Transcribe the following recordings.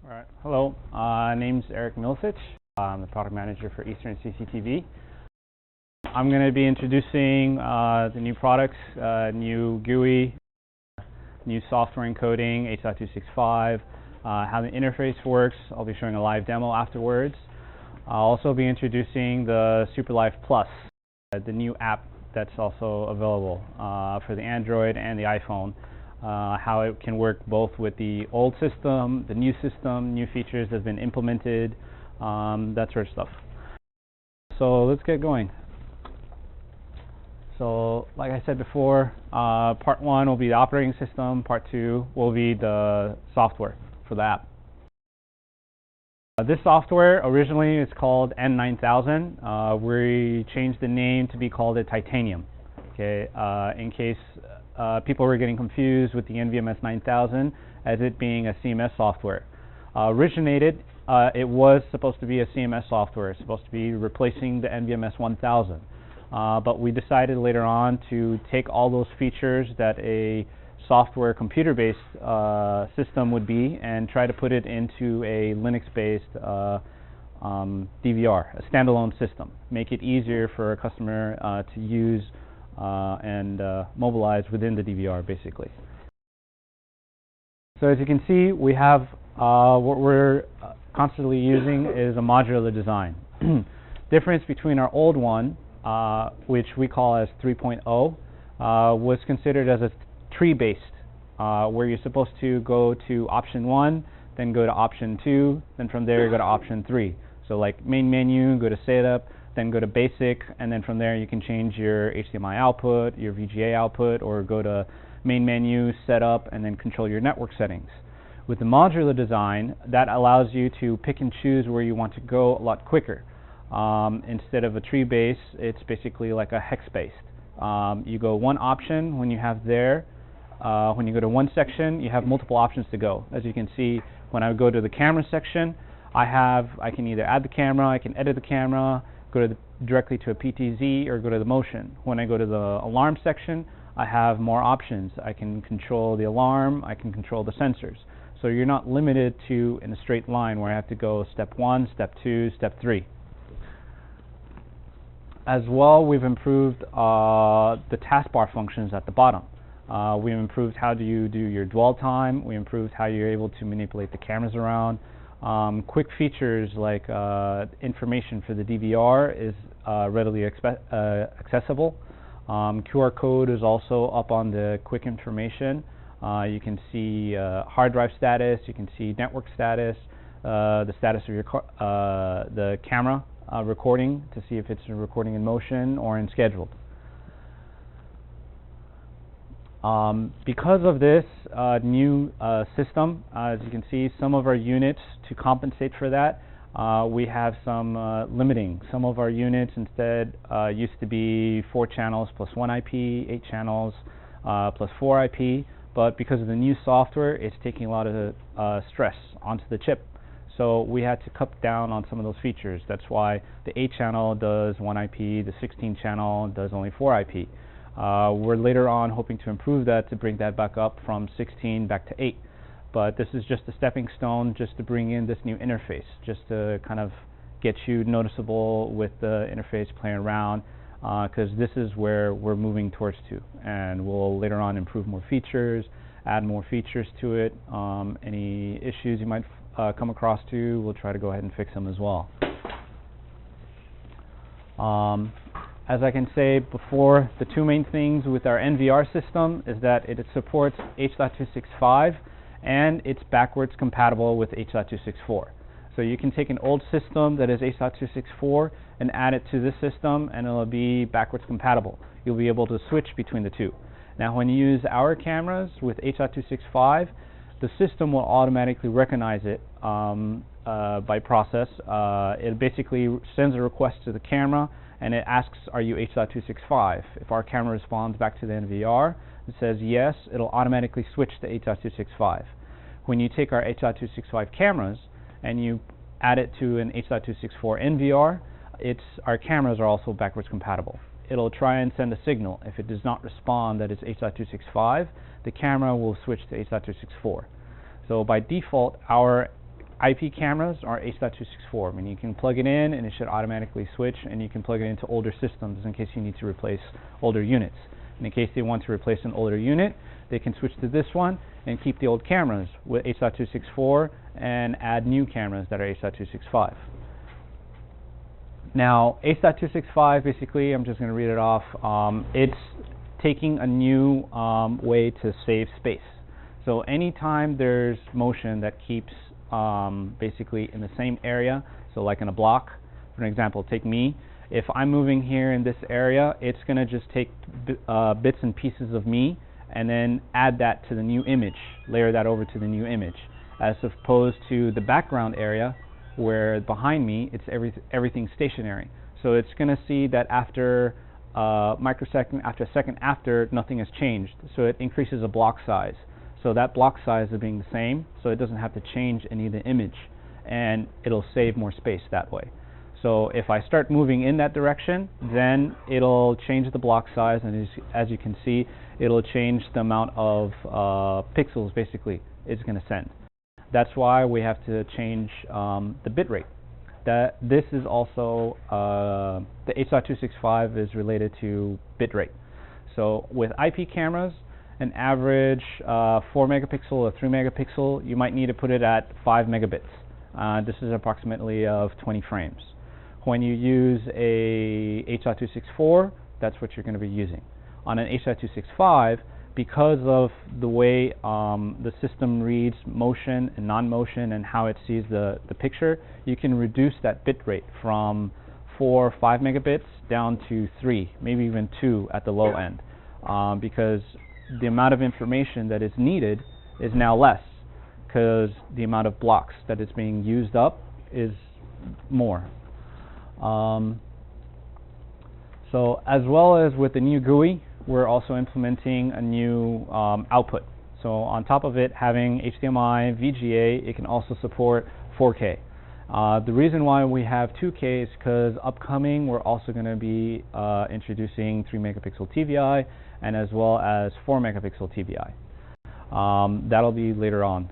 All right. Hello. Name's Eric Milicic. I'm the product manager for EasternCCTV. I'm going to be introducing the new products, new GUI, new software encoding, H.265, how the interface works. I'll be showing a live demo afterwards. I'll also be introducing the SuperLive Plus, the new app that's also available for the Android and the iPhone. How it can work both with the old system, the new system, new features that have been implemented, that sort of stuff. So let's get going. So like I said before, part one will be the operating system, part two will be the software for the app. This software originally is called N9000. We changed the name to be called it Titanium. Okay, in case people were getting confused with the NVMS 9000 as it being a CMS software. It was supposed to be a CMS software. It's supposed to be replacing the NVMS 1000. But we decided later on to take all those features that a software computer-based system would be and try to put it into a Linux-based DVR, a standalone system. Make it easier for a customer to use and mobilize within the DVR, basically. So as you can see, we have what we're constantly using is a modular design. Difference between our old one, which we call as 3.0, was considered as a tree-based, where you're supposed to go to option 1, then go to option 2, then from there go to option 3. So like main menu, go to setup, then go to basic, and then from there you can change your HDMI output, your VGA output, or go to main menu, setup, and then control your network settings. With the modular design, that allows you to pick and choose where you want to go a lot quicker. Instead of a tree base, it's basically like a hex based. You go one option when you have there. When you go to one section, you have multiple options to go. As you can see, when I go to the camera section, I can either add the camera, I can edit the camera, go directly to a PTZ, or go to the motion. When I go to the alarm section, I have more options. I can control the alarm, I can control the sensors. So you're not limited to in a straight line where I have to go step 1, step 2, step 3. As well, we've improved the taskbar functions at the bottom. We've improved how do you do your dwell time. We improved how you're able to manipulate the cameras around. Quick features like information for the DVR is readily accessible. QR code is also up on the quick information. You can see hard drive status, you can see network status, the status of your the camera recording to see if it's recording in motion or in scheduled. Because of this new system, as you can see, some of our units, to compensate for that, we have some limiting. Some of our units instead used to be 4 channels plus 1 IP, 8 channels plus 4 IP, but because of the new software, it's taking a lot of stress onto the chip. So we had to cut down on some of those features. That's why the 8 channel does 1 IP, the 16 channel does only 4 IP. We're later on hoping to improve that to bring that back up from 16 back to 8. But this is just a stepping stone just to bring in this new interface, just to kind of get you noticeable with the interface, playing around, because this is where we're moving towards to. And we'll later on improve more features, add more features to it. Any issues you might come across to, we'll try to go ahead and fix them as well. As I can say before, the 2 main things with our NVR system is that it supports H.265 and it's backwards compatible with H.264. So you can take an old system that is H.264 and add it to this system and it'll be backwards compatible. You'll be able to switch between the two. Now when you use our cameras with H.265, the system will automatically recognize it by process. It basically sends a request to the camera and it asks, are you H.265? If our camera responds back to the NVR and says yes, it'll automatically switch to H.265. When you take our H.265 cameras and you add it to an H.264 NVR, our cameras are also backwards compatible. It'll try and send a signal. If it does not respond that it's H.265, the camera will switch to H.264. So by default, our IP cameras are H.264, meaning you can plug it in and it should automatically switch, and you can plug it into older systems in case you need to replace older units. And in case they want to replace an older unit, they can switch to this one and keep the old cameras with H.264 and add new cameras that are H.265. Now, H.265, basically, I'm just going to read it off. It's taking a new way to save space. So anytime there's motion that keeps basically in the same area, so like in a block, for example, take me. If I'm moving here in this area, it's going to just take bits and pieces of me and then add that to the new image, layer that over to the new image, as opposed to the background area where behind me it's everything stationary. So it's going to see that after microsecond, after a second after, nothing has changed. So it increases the block size. So that block size is being the same, so it doesn't have to change any of the image, and it'll save more space that way. So if I start moving in that direction, then it'll change the block size, and as you can see, it'll change the amount of pixels basically it's going to send. That's why we have to change the bit rate. This is also the H.265 is related to bit rate. So with IP cameras, an average 4 megapixel or 3 megapixel, you might need to put it at 5 megabits. This is approximately of 20 frames. When you use a H.264, that's what you're going to be using. On an H.265, because of the way the system reads motion and non-motion and how it sees the picture, you can reduce that bit rate from 4 or 5 megabits down to 3, maybe even 2 at the low end, because the amount of information that is needed is now less, because the amount of blocks that is being used up is more. So as well as with the new GUI, we're also implementing a new output. So on top of it having HDMI, VGA, it can also support 4K. The reason why we have 2K is because upcoming we're also going to be introducing 3 megapixel TVI and as well as 4 megapixel TVI. That'll be later on.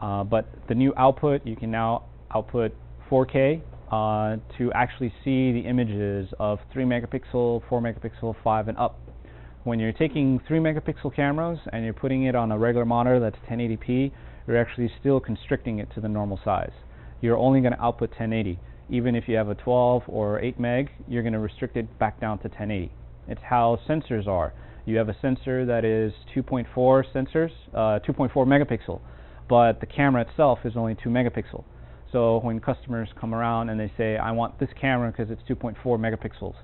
But the new output, you can now output 4K to actually see the images of 3 megapixel, 4 megapixel, 5 and up. When you're taking 3 megapixel cameras and you're putting it on a regular monitor that's 1080p, you're actually still constricting it to the normal size. You're only going to output 1080. Even if you have a 12 or 8 meg, you're going to restrict it back down to 1080. It's how sensors are. You have a sensor that is 2.4 megapixel, but the camera itself is only 2 megapixel. So when customers come around and they say, I want this camera because it's 2.4 megapixels,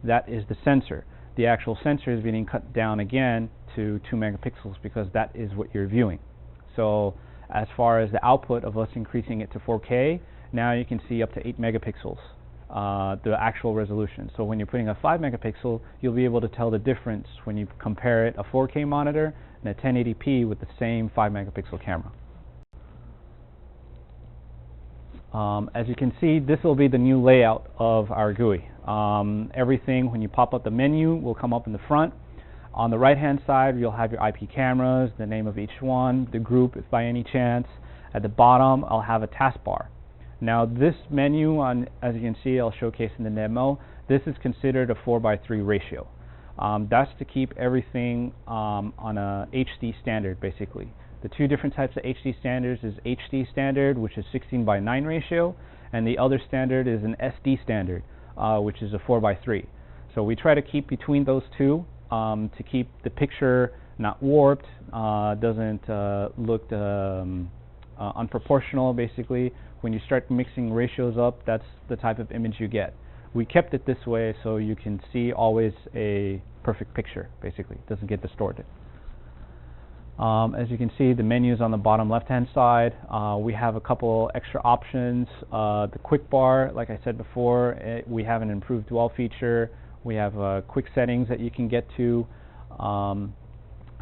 that is the sensor. The actual sensor is being cut down again to 2 megapixels because that is what you're viewing. So as far as the output of us increasing it to 4K, now you can see up to 8 megapixels, the actual resolution. So when you're putting a 5 megapixel, you'll be able to tell the difference when you compare it a 4K monitor and a 1080p with the same 5 megapixel camera. As you can see, this will be the new layout of our GUI. Everything, when you pop up the menu, will come up in the front. On the right-hand side, you'll have your IP cameras, the name of each one, the group, if by any chance. At the bottom, I'll have a taskbar. Now, this menu, as you can see, I'll showcase in the demo. This is considered a 4:3 ratio. That's to keep everything on a HD standard, basically. The two different types of HD standards is HD standard, which is 16:9 ratio, and the other standard is an SD standard, which is a 4:3. So we try to keep between those two to keep the picture not warped, doesn't look unproportional, basically. When you start mixing ratios up, that's the type of image you get. We kept it this way so you can see always a perfect picture, basically. It doesn't get distorted. As you can see, the menus on the bottom left-hand side. We have a couple extra options. The quick bar, like I said before, we have an improved dwell feature. We have quick settings that you can get to,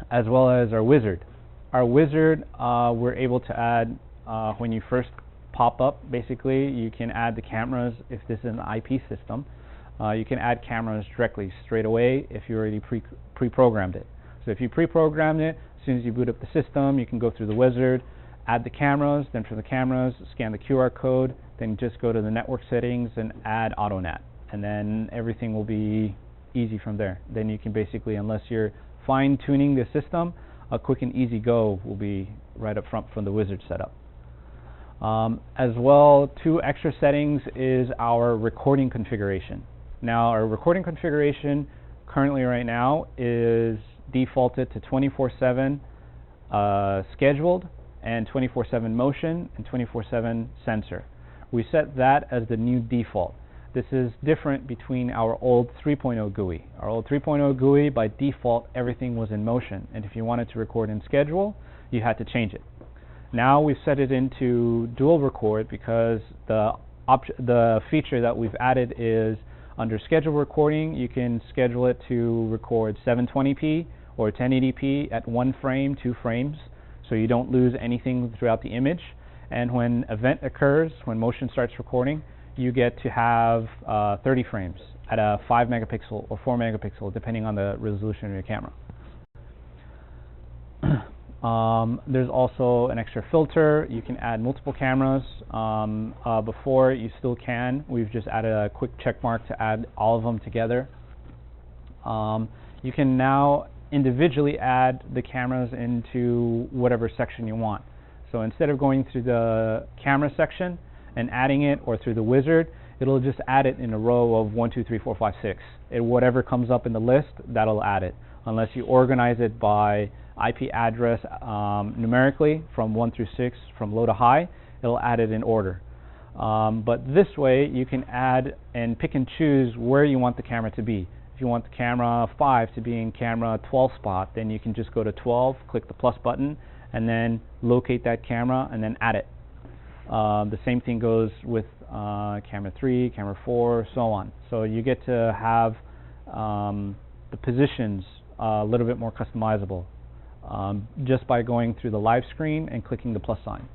as well as our wizard. Our wizard, we're able to add, when you first pop up, basically, you can add the cameras if this is an IP system. You can add cameras directly, straight away, if you already pre-programmed it. So if you pre-programmed it, as soon as you boot up the system, you can go through the wizard, add the cameras, then from the cameras, scan the QR code, then just go to the network settings and add AutoNAT. And then everything will be easy from there. Then you can basically, unless you're fine-tuning the system, a quick and easy go will be right up front from the wizard setup. As well, 2 extra settings is our recording configuration. Now, our recording configuration currently right now is defaulted to 24/7 scheduled and 24/7 motion and 24/7 sensor. We set that as the new default. This is different between our old 3.0 GUI. Our old 3.0 GUI, by default, everything was in motion, and if you wanted to record in schedule, you had to change it. Now we've set it into dual record because the feature that we've added is under schedule recording, you can schedule it to record 720p or 1080p at 1 frame, 2 frames, so you don't lose anything throughout the image. And when event occurs, when motion starts recording, you get to have 30 frames at a 5 megapixel or 4 megapixel, depending on the resolution of your camera. There's also an extra filter. You can add multiple cameras. Before, you still can. We've just added a quick check mark to add all of them together. You can now individually add the cameras into whatever section you want. So instead of going through the camera section and adding it, or through the wizard, it'll just add it in a row of 1, 2, 3, 4, 5, 6. Whatever comes up in the list, that'll add it. Unless you organize it by IP address numerically from 1 through 6, from low to high, it'll add it in order. But this way, you can add and pick and choose where you want the camera to be. If you want the camera 5 to be in camera 12 spot, then you can just go to 12, click the plus button, and then locate that camera and then add it. The same thing goes with camera 3, camera 4, so on. So you get to have the positions a little bit more customizable just by going through the live screen and clicking the plus sign.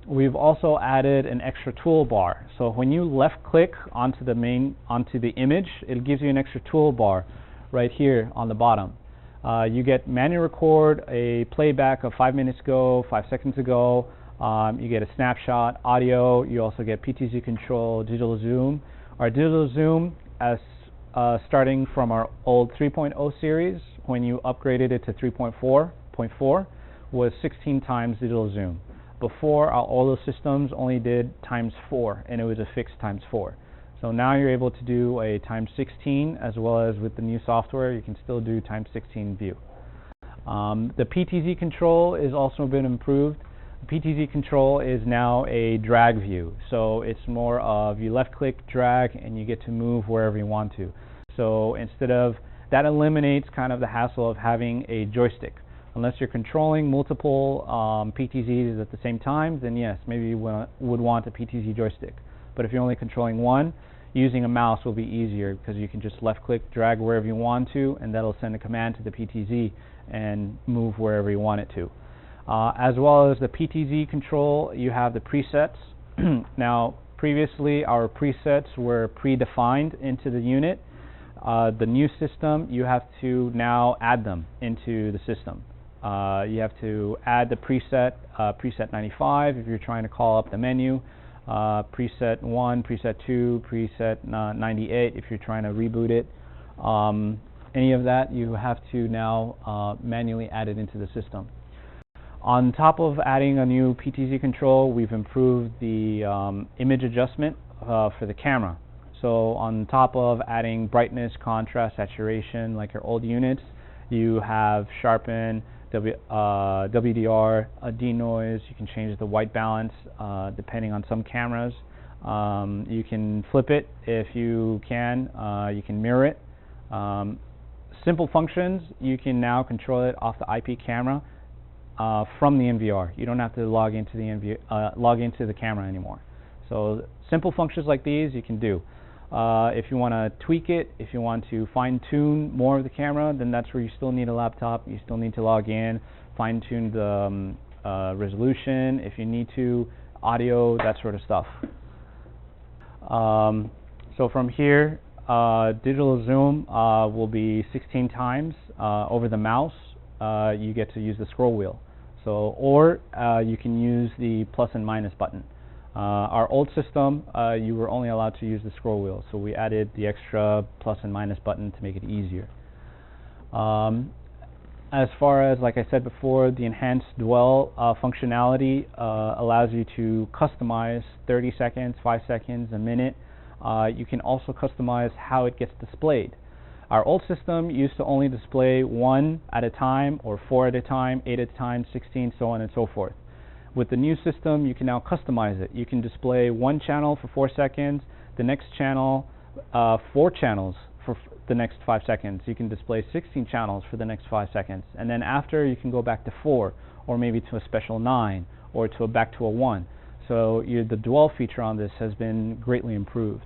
We've also added an extra toolbar. So when you left click onto the image, it gives you an extra toolbar right here on the bottom. You get manual record, a playback of 5 minutes ago, 5 seconds ago. You get a snapshot, audio. You also get PTZ control, digital zoom. Our digital zoom, as starting from our old 3.0 series, when you upgraded it to 3.4.4, was 16 times digital zoom. Before, our older systems only did ×4, and it was a fixed ×4. So now you're able to do a ×16, as well as with the new software, you can still do ×16 view. The PTZ control has also been improved. The PTZ control is now a drag view, so it's more of you left click, drag, and you get to move wherever you want to. So instead of that, eliminates kind of the hassle of having a joystick. Unless you're controlling multiple PTZs at the same time, then yes, maybe you would want a PTZ joystick. But if you're only controlling one, using a mouse will be easier because you can just left click, drag wherever you want to, and that'll send a command to the PTZ and move wherever you want it to. As well as the PTZ control, you have the presets. Now, previously our presets were predefined into the unit. The new system, you have to now add them into the system. You have to add the preset, preset 95 if you're trying to call up the menu, preset 1, preset 2, preset 98 if you're trying to reboot it. Any of that, you have to now manually add it into the system. On top of adding a new PTZ control, we've improved the image adjustment for the camera. So on top of adding brightness, contrast, saturation like your old units, you have sharpen, WDR, denoise. You can change the white balance depending on some cameras. You can flip it if you can. You can mirror it. Simple functions, you can now control it off the IP camera from the NVR. You don't have to log into the camera anymore. So simple functions like these you can do. If you want to tweak it, if you want to fine-tune more of the camera, then that's where you still need a laptop. You still need to log in, fine-tune the resolution, if you need to, audio, that sort of stuff. So from here, digital zoom will be 16 times. Over the mouse, you get to use the scroll wheel. So, or you can use the plus and minus button. Our old system, you were only allowed to use the scroll wheel, so we added the extra plus and minus button to make it easier. As far as, like I said before, the enhanced dwell functionality allows you to customize 30 seconds, 5 seconds, a minute. You can also customize how it gets displayed. Our old system used to only display 1 at a time, or 4 at a time, 8 at a time, 16, so on and so forth. With the new system, you can now customize it. You can display 1 channel for 4 seconds, the next channel, 4 channels for the next 5 seconds. You can display 16 channels for the next 5 seconds. And then after, you can go back to 4, or maybe to a special 9, or back to a 1. So the dwell feature on this has been greatly improved.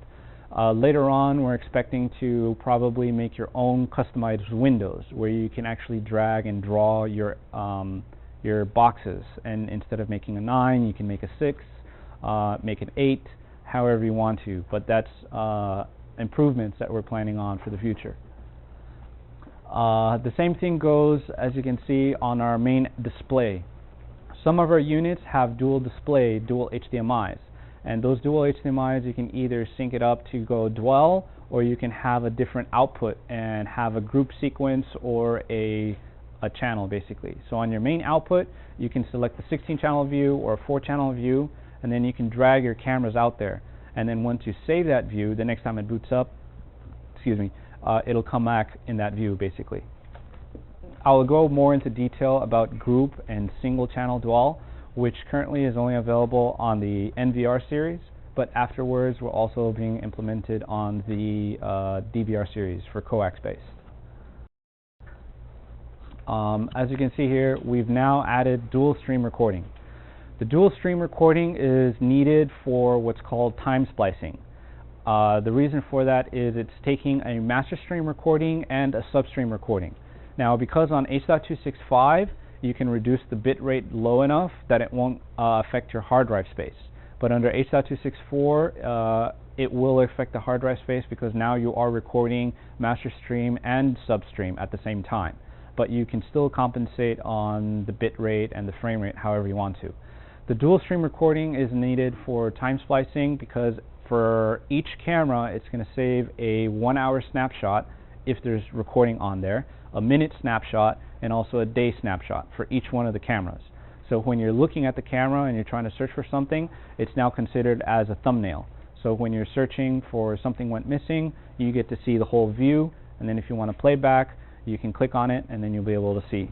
Later on, we're expecting to probably make your own customized windows, where you can actually drag and draw your boxes. And instead of making a 9, you can make a 6, make an 8, however you want to. But that's improvements that we're planning on for the future. The same thing goes, as you can see, on our main display. Some of our units have dual display, dual HDMIs. And those dual HDMIs, you can either sync it up to go dwell, or you can have a different output and have a group sequence or a channel, basically. So on your main output, you can select the 16 channel view or a 4 channel view, and then you can drag your cameras out there. And then once you save that view, the next time it boots up, it'll come back in that view, basically. I'll go more into detail about group and single channel dwell, which currently is only available on the NVR series, but afterwards will also being implemented on the DVR series for coax-based. As you can see here, we've now added dual stream recording. The dual stream recording is needed for what's called time splicing. The reason for that is it's taking a master stream recording and a substream recording. Now, because on H.265, you can reduce the bit rate low enough that it won't affect your hard drive space. But under H.264, it will affect the hard drive space, because now you are recording master stream and substream at the same time. But you can still compensate on the bit rate and the frame rate however you want to. The dual stream recording is needed for time splicing, because for each camera it's going to save a 1-hour snapshot if there's recording on there, a minute snapshot, and also a day snapshot for each one of the cameras. So when you're looking at the camera and you're trying to search for something, it's now considered as a thumbnail. So when you're searching for something went missing, you get to see the whole view, and then if you want to play back, you can click on it and then you'll be able to see.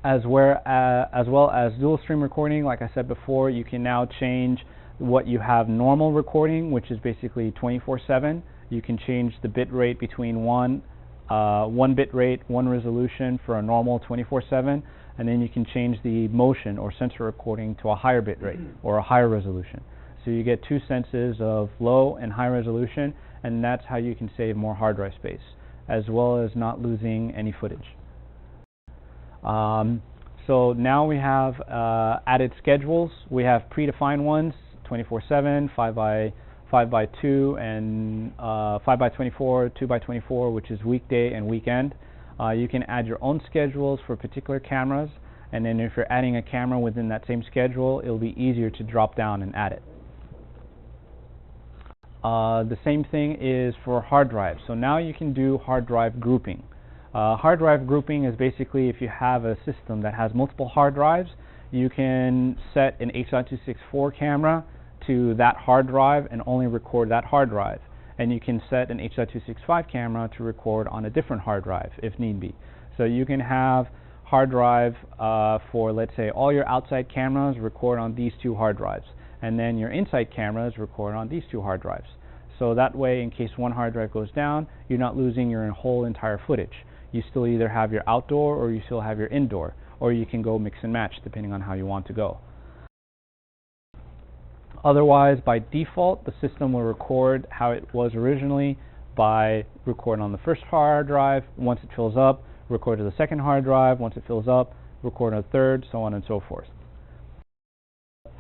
As well as dual stream recording, like I said before, you can now change what you have normal recording, which is basically 24/7. You can change the bit rate between one bit rate, 1 resolution for a normal 24/7, and then you can change the motion or sensor recording to a higher bit rate or a higher resolution. So you get 2 senses of low and high resolution, and that's how you can save more hard drive space, as well as not losing any footage. So now we have added schedules. We have predefined ones, 24/7, 5x2, and 5x24, 2x24, which is weekday and weekend. You can add your own schedules for particular cameras, and then if you're adding a camera within that same schedule, it'll be easier to drop down and add it. The same thing is for hard drives. So now you can do hard drive grouping. Hard drive grouping is basically if you have a system that has multiple hard drives, you can set an H.264 camera to that hard drive and only record that hard drive. And you can set an H.265 camera to record on a different hard drive if need be. So you can have hard drive for, let's say, all your outside cameras record on these 2 hard drives, and then your inside cameras record on these 2 hard drives. So that way, in case one hard drive goes down, you're not losing your whole entire footage. You still either have your outdoor or you still have your indoor, or you can go mix and match depending on how you want to go. Otherwise, by default, the system will record how it was originally by recording on the first hard drive. Once it fills up, record to the second hard drive. Once it fills up, record on a third, so on and so forth.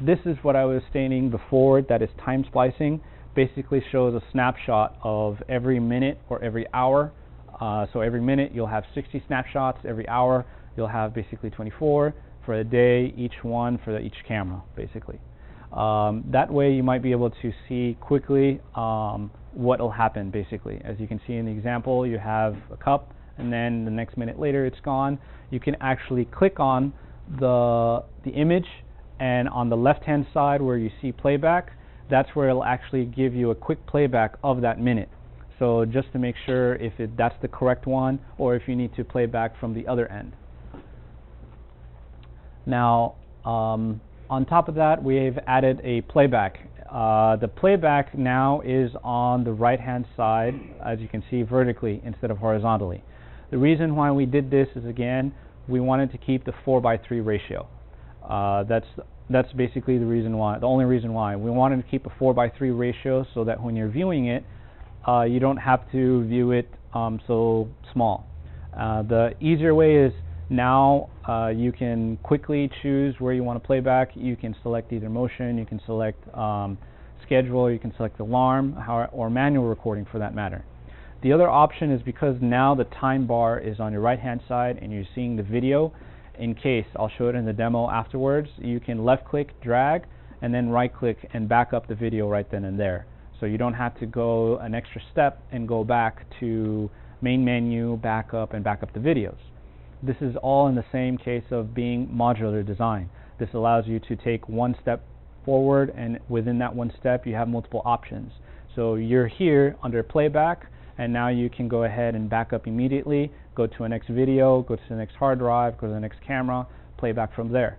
This is what I was stating before, that is time splicing. Basically shows a snapshot of every minute or every hour. So every minute you'll have 60 snapshots, every hour you'll have basically 24 for a day, each one for each camera, basically. That way you might be able to see quickly what will happen, basically. As you can see in the example, you have a cup, and then the next minute later it's gone. You can actually click on the image, and on the left hand side where you see playback, that's where it'll actually give you a quick playback of that minute. So just to make sure if that's the correct one, or if you need to play back from the other end. Now, on top of that, we've added a playback. The playback now is on the right hand side, as you can see, vertically instead of horizontally. The reason why we did this is, again, we wanted to keep the 4:3 ratio. That's basically the reason why, the only reason why. We wanted to keep a 4:3 ratio so that when you're viewing it, you don't have to view it so small. The easier way is now you can quickly choose where you want to play back. You can select either motion, you can select schedule, you can select alarm, or manual recording for that matter. The other option is, because now the time bar is on your right hand side and you're seeing the video, in case, I'll show it in the demo afterwards, you can left click, drag, and then right click and back up the video right then and there. So you don't have to go an extra step and go back to main menu, back up the videos. This is all in the same case of being modular design. This allows you to take one step forward, and within that one step you have multiple options. So you're here under playback, and now you can go ahead and back up immediately, go to a next video, go to the next hard drive, go to the next camera, play back from there.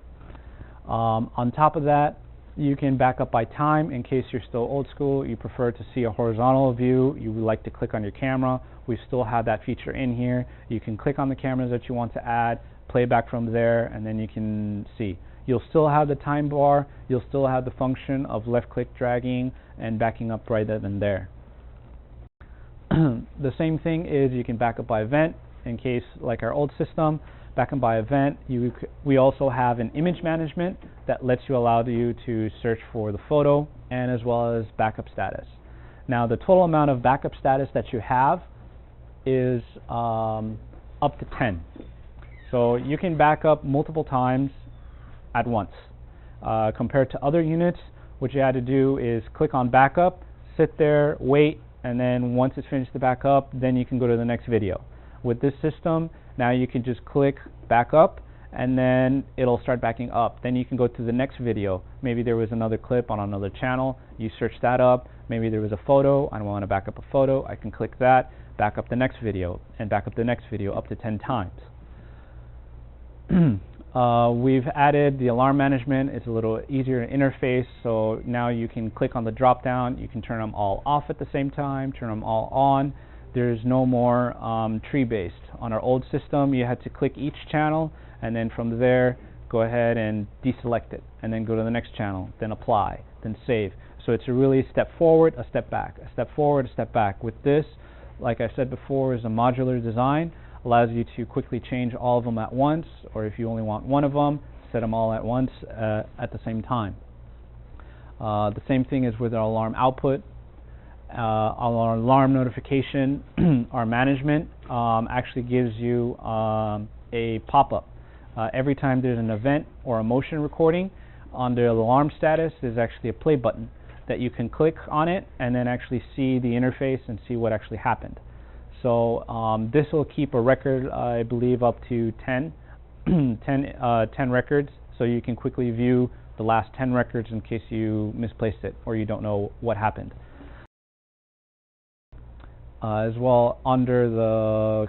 On top of that, you can back up by time in case you're still old school, you prefer to see a horizontal view, you would like to click on your camera. We still have that feature in here. You can click on the cameras that you want to add, play back from there, and then you can see. You'll still have the time bar, you'll still have the function of left click dragging and backing up right then and there. The same thing is you can back up by event in case, like our old system, back up by event. We also have an image management that lets you allow you to search for the photo and as well as backup status. Now the total amount of backup status that you have is up to 10. So you can back up multiple times at once. Compared to other units, what you had to do is click on backup, sit there, wait, and then once it's finished the backup, then you can go to the next video. With this system, now you can just click back up, and then it'll start backing up. Then you can go to the next video. Maybe there was another clip on another channel, you search that up. Maybe there was a photo, I want to back up a photo, I can click that, back up the next video, and back up the next video up to 10 times. We've added the alarm management. It's a little easier to interface, so now you can click on the drop down, you can turn them all off at the same time, turn them all on. There's no more tree-based. On our old system, you had to click each channel, and then from there, go ahead and deselect it, and then go to the next channel, then apply, then save. So it's a really step forward, a step back, a step forward, a step back. With this, like I said before, is a modular design. Allows you to quickly change all of them at once, or if you only want one of them, set them all at once at the same time. The same thing is with our alarm output. Our alarm notification, our management actually gives you a pop-up. Every time there's an event or a motion recording, under the alarm status there's actually a play button that you can click on it and then actually see the interface and see what actually happened. So this will keep a record, I believe, up to 10 records, so you can quickly view the last 10 records in case you misplaced it or you don't know what happened. As well, under the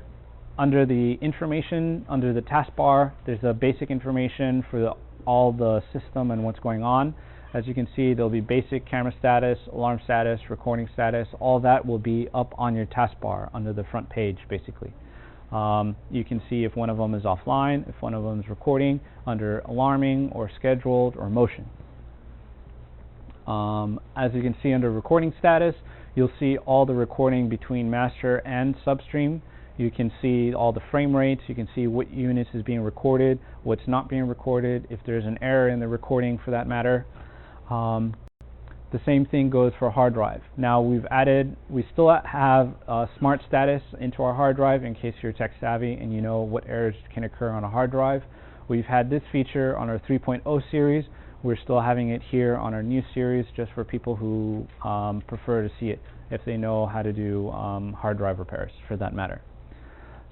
information, under the taskbar, there's a basic information for all the system and what's going on. As you can see, there'll be basic camera status, alarm status, recording status. All that will be up on your taskbar under the front page, basically. You can see if one of them is offline, if one of them is recording, under alarming or scheduled or motion. As you can see under recording status, you'll see all the recording between master and substream. You can see all the frame rates, you can see what units is being recorded, what's not being recorded, if there's an error in the recording for that matter. The same thing goes for hard drive. Now we still have smart status into our hard drive in case you're tech savvy and you know what errors can occur on a hard drive. We've had this feature on our 3.0 series. We're still having it here on our new series just for people who prefer to see it if they know how to do hard drive repairs for that matter.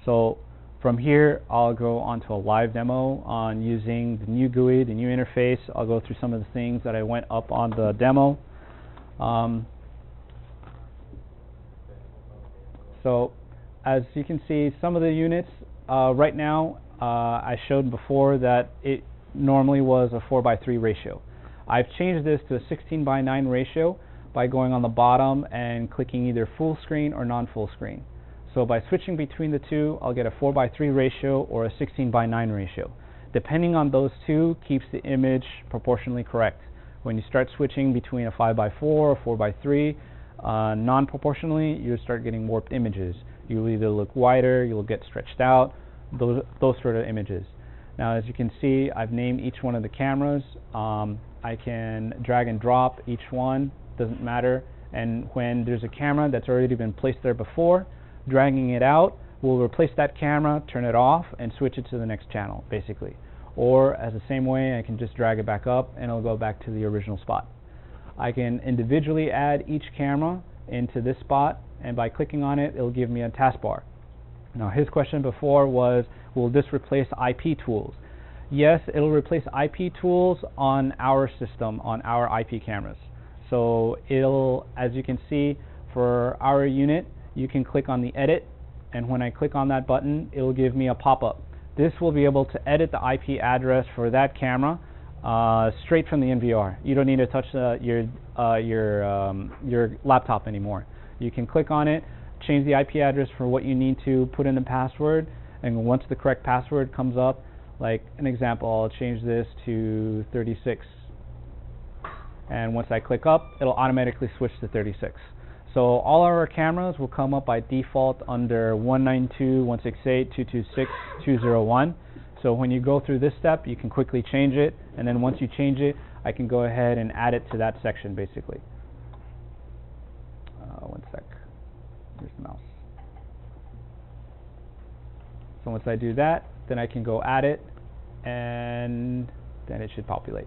So from here, I'll go onto a live demo on using the new GUI, the new interface. I'll go through some of the things that I went up on the demo. So as you can see, some of the units right now, I showed before that it normally was a 4:3 ratio. I've changed this to a 16:9 ratio by going on the bottom and clicking either full screen or non-full screen. So by switching between the two, I'll get a 4:3 ratio or a 16:9 ratio. Depending on those two, keeps the image proportionally correct. When you start switching between a 5:4 or 4:3, non-proportionally, you'll start getting warped images. You'll either look wider, you'll get stretched out, those sort of images. Now, as you can see, I've named each one of the cameras. I can drag and drop each one, doesn't matter. And when there's a camera that's already been placed there before, dragging it out will replace that camera, turn it off, and switch it to the next channel, basically. Or, as the same way, I can just drag it back up, and it'll go back to the original spot. I can individually add each camera into this spot, and by clicking on it, it'll give me a taskbar. Now, his question before was, will this replace IP tools? Yes, it'll replace IP tools on our system, on our IP cameras. So it'll, as you can see, for our unit, you can click on the edit, and when I click on that button, it'll give me a pop-up. This will be able to edit the IP address for that camera straight from the NVR. You don't need to touch your laptop anymore. You can click on it, change the IP address for what you need to, put in the password, and once the correct password comes up, like an example, I'll change this to 36. And once I click up, it'll automatically switch to 36. So all our cameras will come up by default under 192.168.226.201. So when you go through this step, you can quickly change it, and then once you change it, I can go ahead and add it to that section, basically. One sec. Here's the mouse. So once I do that, then I can go add it, and then it should populate.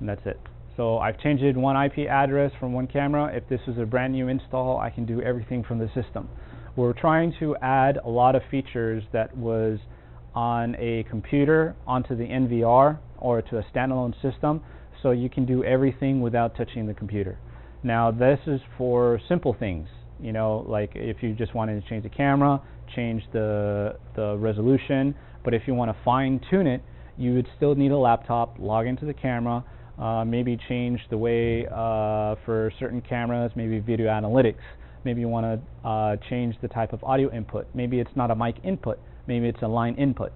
And that's it. So I've changed one IP address from one camera. If this is a brand new install, I can do everything from the system. We're trying to add a lot of features that was on a computer onto the NVR or to a standalone system, so you can do everything without touching the computer. Now, this is for simple things, you know, like if you just wanted to change the camera, change the resolution, but if you want to fine-tune it, you would still need a laptop, log into the camera, maybe change the way for certain cameras, maybe video analytics. Maybe you want to change the type of audio input. Maybe it's not a mic input, maybe it's a line input.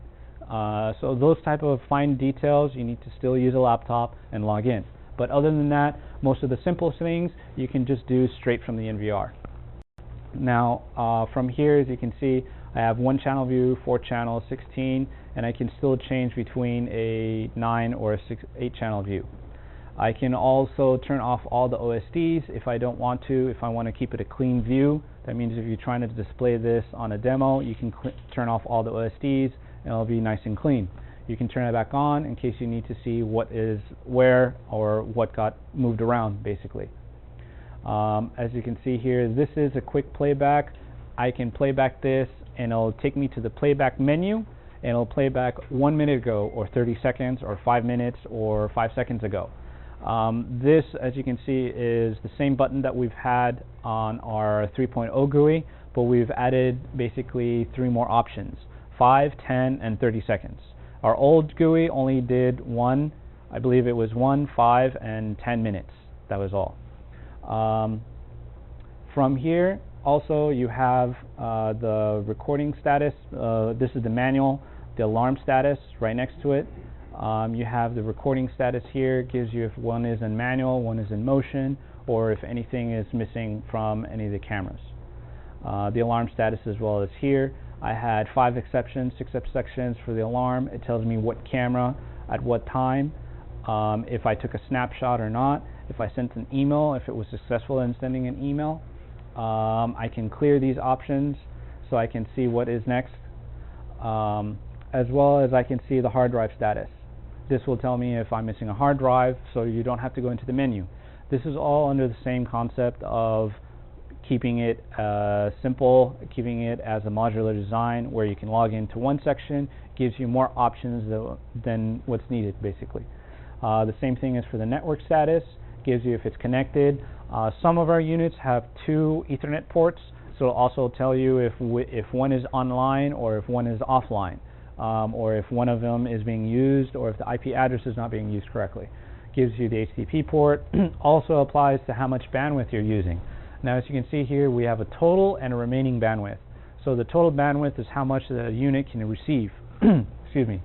So those type of fine details, you need to still use a laptop and log in. But other than that, most of the simplest things you can just do straight from the NVR. Now, from here, as you can see, I have one channel view, 4 channels, 16, and I can still change between a 9 or a 8 channel view. I can also turn off all the OSDs if I don't want to. If I want to keep it a clean view, that means if you're trying to display this on a demo, you can turn off all the OSDs and it'll be nice and clean. You can turn it back on in case you need to see what is where or what got moved around, basically. As you can see here, this is a quick playback. I can playback this and it'll take me to the playback menu, and it'll play back 1 minute ago or 30 seconds or 5 minutes or 5 seconds ago. This, as you can see, is the same button that we've had on our 3.0 GUI, but we've added basically 3 more options: 5, 10, and 30 seconds. Our old GUI only did 1, I believe it was 1, 5, and 10 minutes. That was all. From here, also, you have the recording status. This is the manual, the alarm status right next to it. You have the recording status here. It gives you if one is in manual, one is in motion, or if anything is missing from any of the cameras. The alarm status as well as here. I had 5 exceptions, 6 exceptions for the alarm. It tells me what camera at what time, if I took a snapshot or not, if I sent an email, if it was successful in sending an email. I can clear these options so I can see what is next, as well as I can see the hard drive status. This will tell me if I'm missing a hard drive, so you don't have to go into the menu. This is all under the same concept of keeping it simple, keeping it as a modular design where you can log into one section, gives you more options than what's needed, basically. The same thing is for the network status, gives you if it's connected. Some of our units have 2 Ethernet ports, so it'll also tell you if one is online or if one is offline, or if one of them is being used or if the IP address is not being used correctly. Gives you the HTTP port. Also applies to how much bandwidth you're using. Now, as you can see here, we have a total and a remaining bandwidth. So the total bandwidth is how much the unit can receive. Excuse me.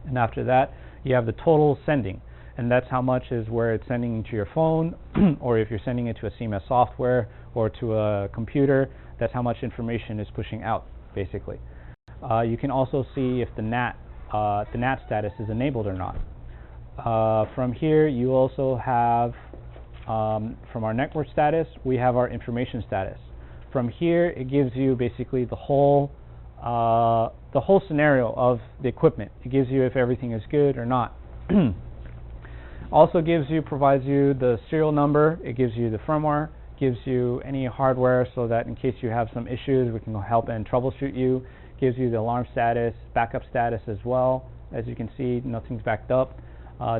And after that, you have the total sending, and that's how much is where it's sending to your phone, or if you're sending it to a CMS software or to a computer, that's how much information is pushing out, basically. You can also see if the NAT status is enabled or not. From here, you also have, from our network status, we have our information status. From here, it gives you basically the whole scenario of the equipment. It gives you if everything is good or not. Also provides you the serial number. It gives you the firmware. Gives you any hardware so that in case you have some issues, we can help and troubleshoot you. Gives you the alarm status, backup status as well. As you can see, nothing's backed up.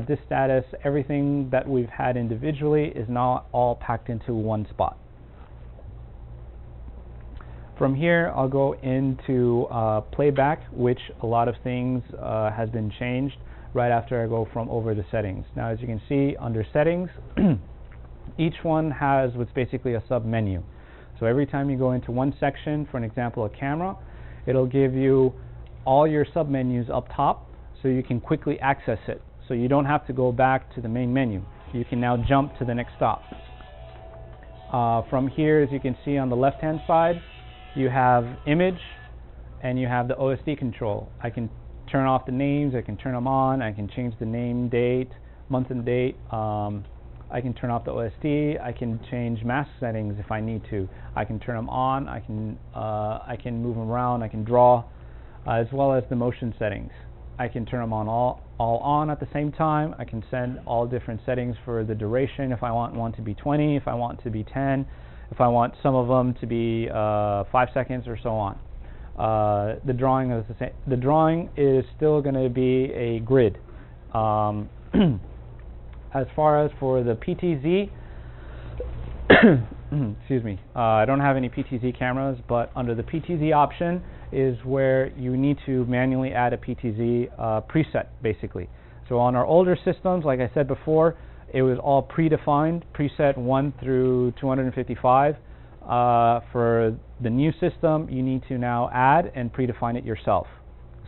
This status, everything that we've had individually is now all packed into one spot. From here, I'll go into playback, which a lot of things has been changed right after I go from over the settings. Now, as you can see, under settings, each one has what's basically a sub-menu. So every time you go into one section, for an example, a camera, it'll give you all your sub-menus up top so you can quickly access it. So you don't have to go back to the main menu. You can now jump to the next stop. From here, as you can see on the left-hand side, you have image and you have the OSD control. I can turn off the names, I can turn them on, I can change the name, date, month and date. I can turn off the OSD, I can change mask settings if I need to. I can turn them on, I can move them around, I can draw, as well as the motion settings. I can turn them on all on at the same time. I can send all different settings for the duration, if I want one to be 20, if I want to be 10, if I want some of them to be 5 seconds or so on. The drawing is the same. The drawing is still going to be a grid. As far as for the PTZ, excuse me, I don't have any PTZ cameras, but under the PTZ option is where you need to manually add a PTZ preset, basically. So on our older systems, like I said before, it was all predefined, preset 1 through 255. For the new system, you need to now add and predefine it yourself.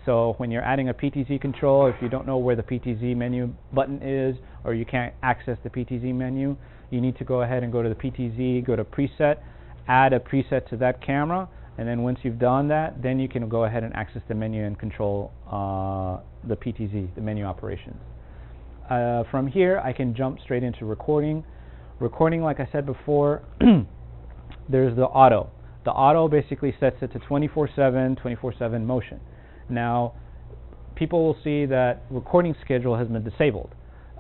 So when you're adding a PTZ control, if you don't know where the PTZ menu button is, or you can't access the PTZ menu, you need to go ahead and go to the PTZ, go to preset, add a preset to that camera, and then once you've done that, then you can go ahead and access the menu and control the PTZ, the menu operations. From here, I can jump straight into recording. Recording, like I said before, there's the auto. The auto basically sets it to 24/7 motion. Now, people will see that recording schedule has been disabled.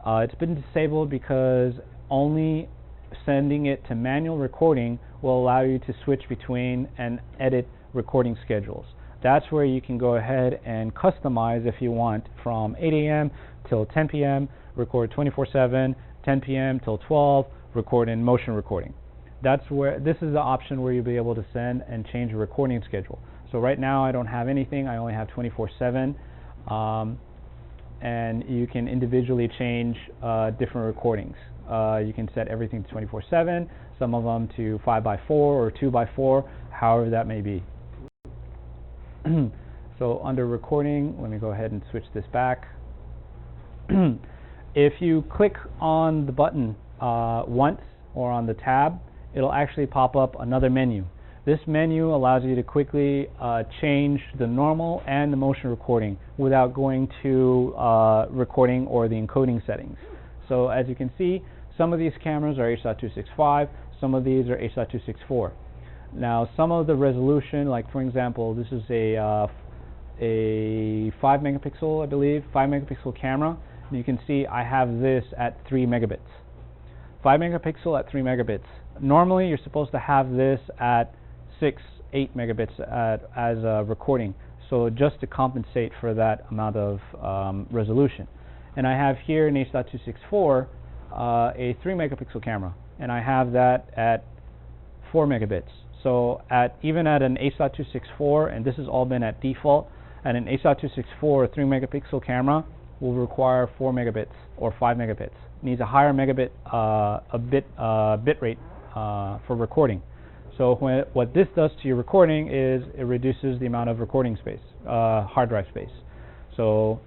It's been disabled because only sending it to manual recording will allow you to switch between and edit recording schedules. That's where you can go ahead and customize if you want from 8 a.m. till 10 p.m., record 24/7, 10 p.m. till 12, record in motion recording. That's where, this is the option where you'll be able to send and change a recording schedule. So right now I don't have anything, I only have 24/7, and you can individually change different recordings. You can set everything to 24/7, some of them to 5x4 or 2x4, however that may be. So under recording, let me go ahead and switch this back. If you click on the button once or on the tab, it'll actually pop up another menu. This menu allows you to quickly change the normal and the motion recording without going to recording or the encoding settings. So as you can see, some of these cameras are H.265, some of these are H.264. Now, some of the resolution, like for example, this is a 5 megapixel, I believe, 5 megapixel camera. And you can see I have this at 3 megabits. 5 megapixel at 3 megabits. Normally, you're supposed to have this at 6, 8 megabits as a recording. So just to compensate for that amount of resolution. And I have here in H.264 a 3 megapixel camera, and I have that at 4 megabits. So even at an H.264, and this has all been at default, at an H.264 3 megapixel camera will require 4 megabits or 5 megabits. It needs a higher megabit bit rate for recording. So what this does to your recording is it reduces the amount of recording space, hard drive space. So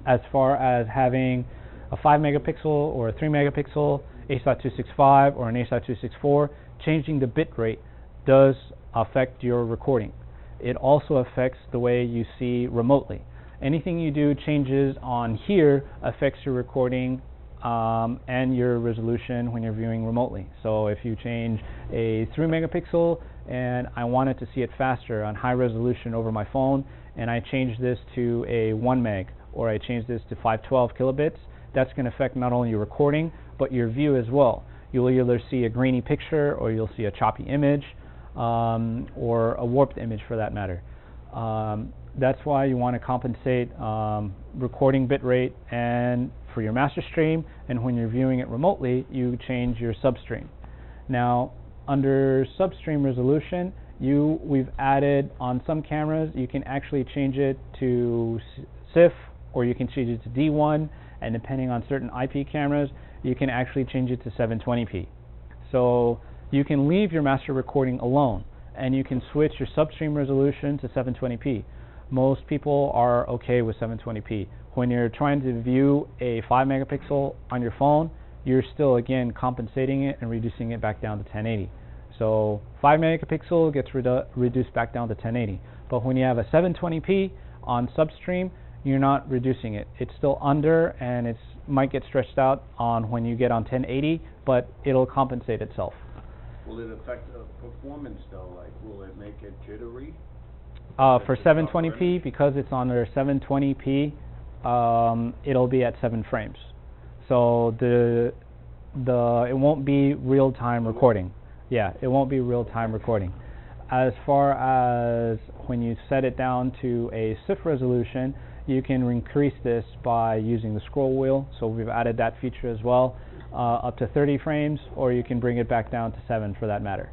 as far as having a 5 megapixel or a 3 megapixel H.265 or an H.264, changing the bit rate does affect your recording. It also affects the way you see remotely. Anything you do changes on here affects your recording and your resolution when you're viewing remotely. So if you change a 3 megapixel and I wanted to see it faster on high resolution over my phone, and I change this to a 1 meg, or I change this to 512 kilobits, that's going to affect not only your recording, but your view as well. You'll either see a grainy picture, or you'll see a choppy image, or a warped image for that matter. That's why you want to compensate recording bitrate and for your master stream, and when you're viewing it remotely, you change your substream. Now, under substream resolution, we've added on some cameras, you can actually change it to CIF, or you can change it to D1, and depending on certain IP cameras, you can actually change it to 720p. So you can leave your master recording alone, and you can switch your substream resolution to 720p. Most people are okay with 720p. When you're trying to view a 5 megapixel on your phone, you're still again compensating it and reducing it back down to 1080. So 5 megapixel gets reduced back down to 1080. But when you have a 720p on substream, you're not reducing it. It's still under, and it might get stretched out on when you get on 1080, but it'll compensate itself. Will it affect the performance though? Like, will it make it jittery? For 720p, because it's under 720p, it'll be at 7 frames. So it won't be real-time recording. Yeah, it won't be real-time recording. As far as when you set it down to a CIF resolution, you can increase this by using the scroll wheel. So we've added that feature as well, up to 30 frames, or you can bring it back down to 7 for that matter.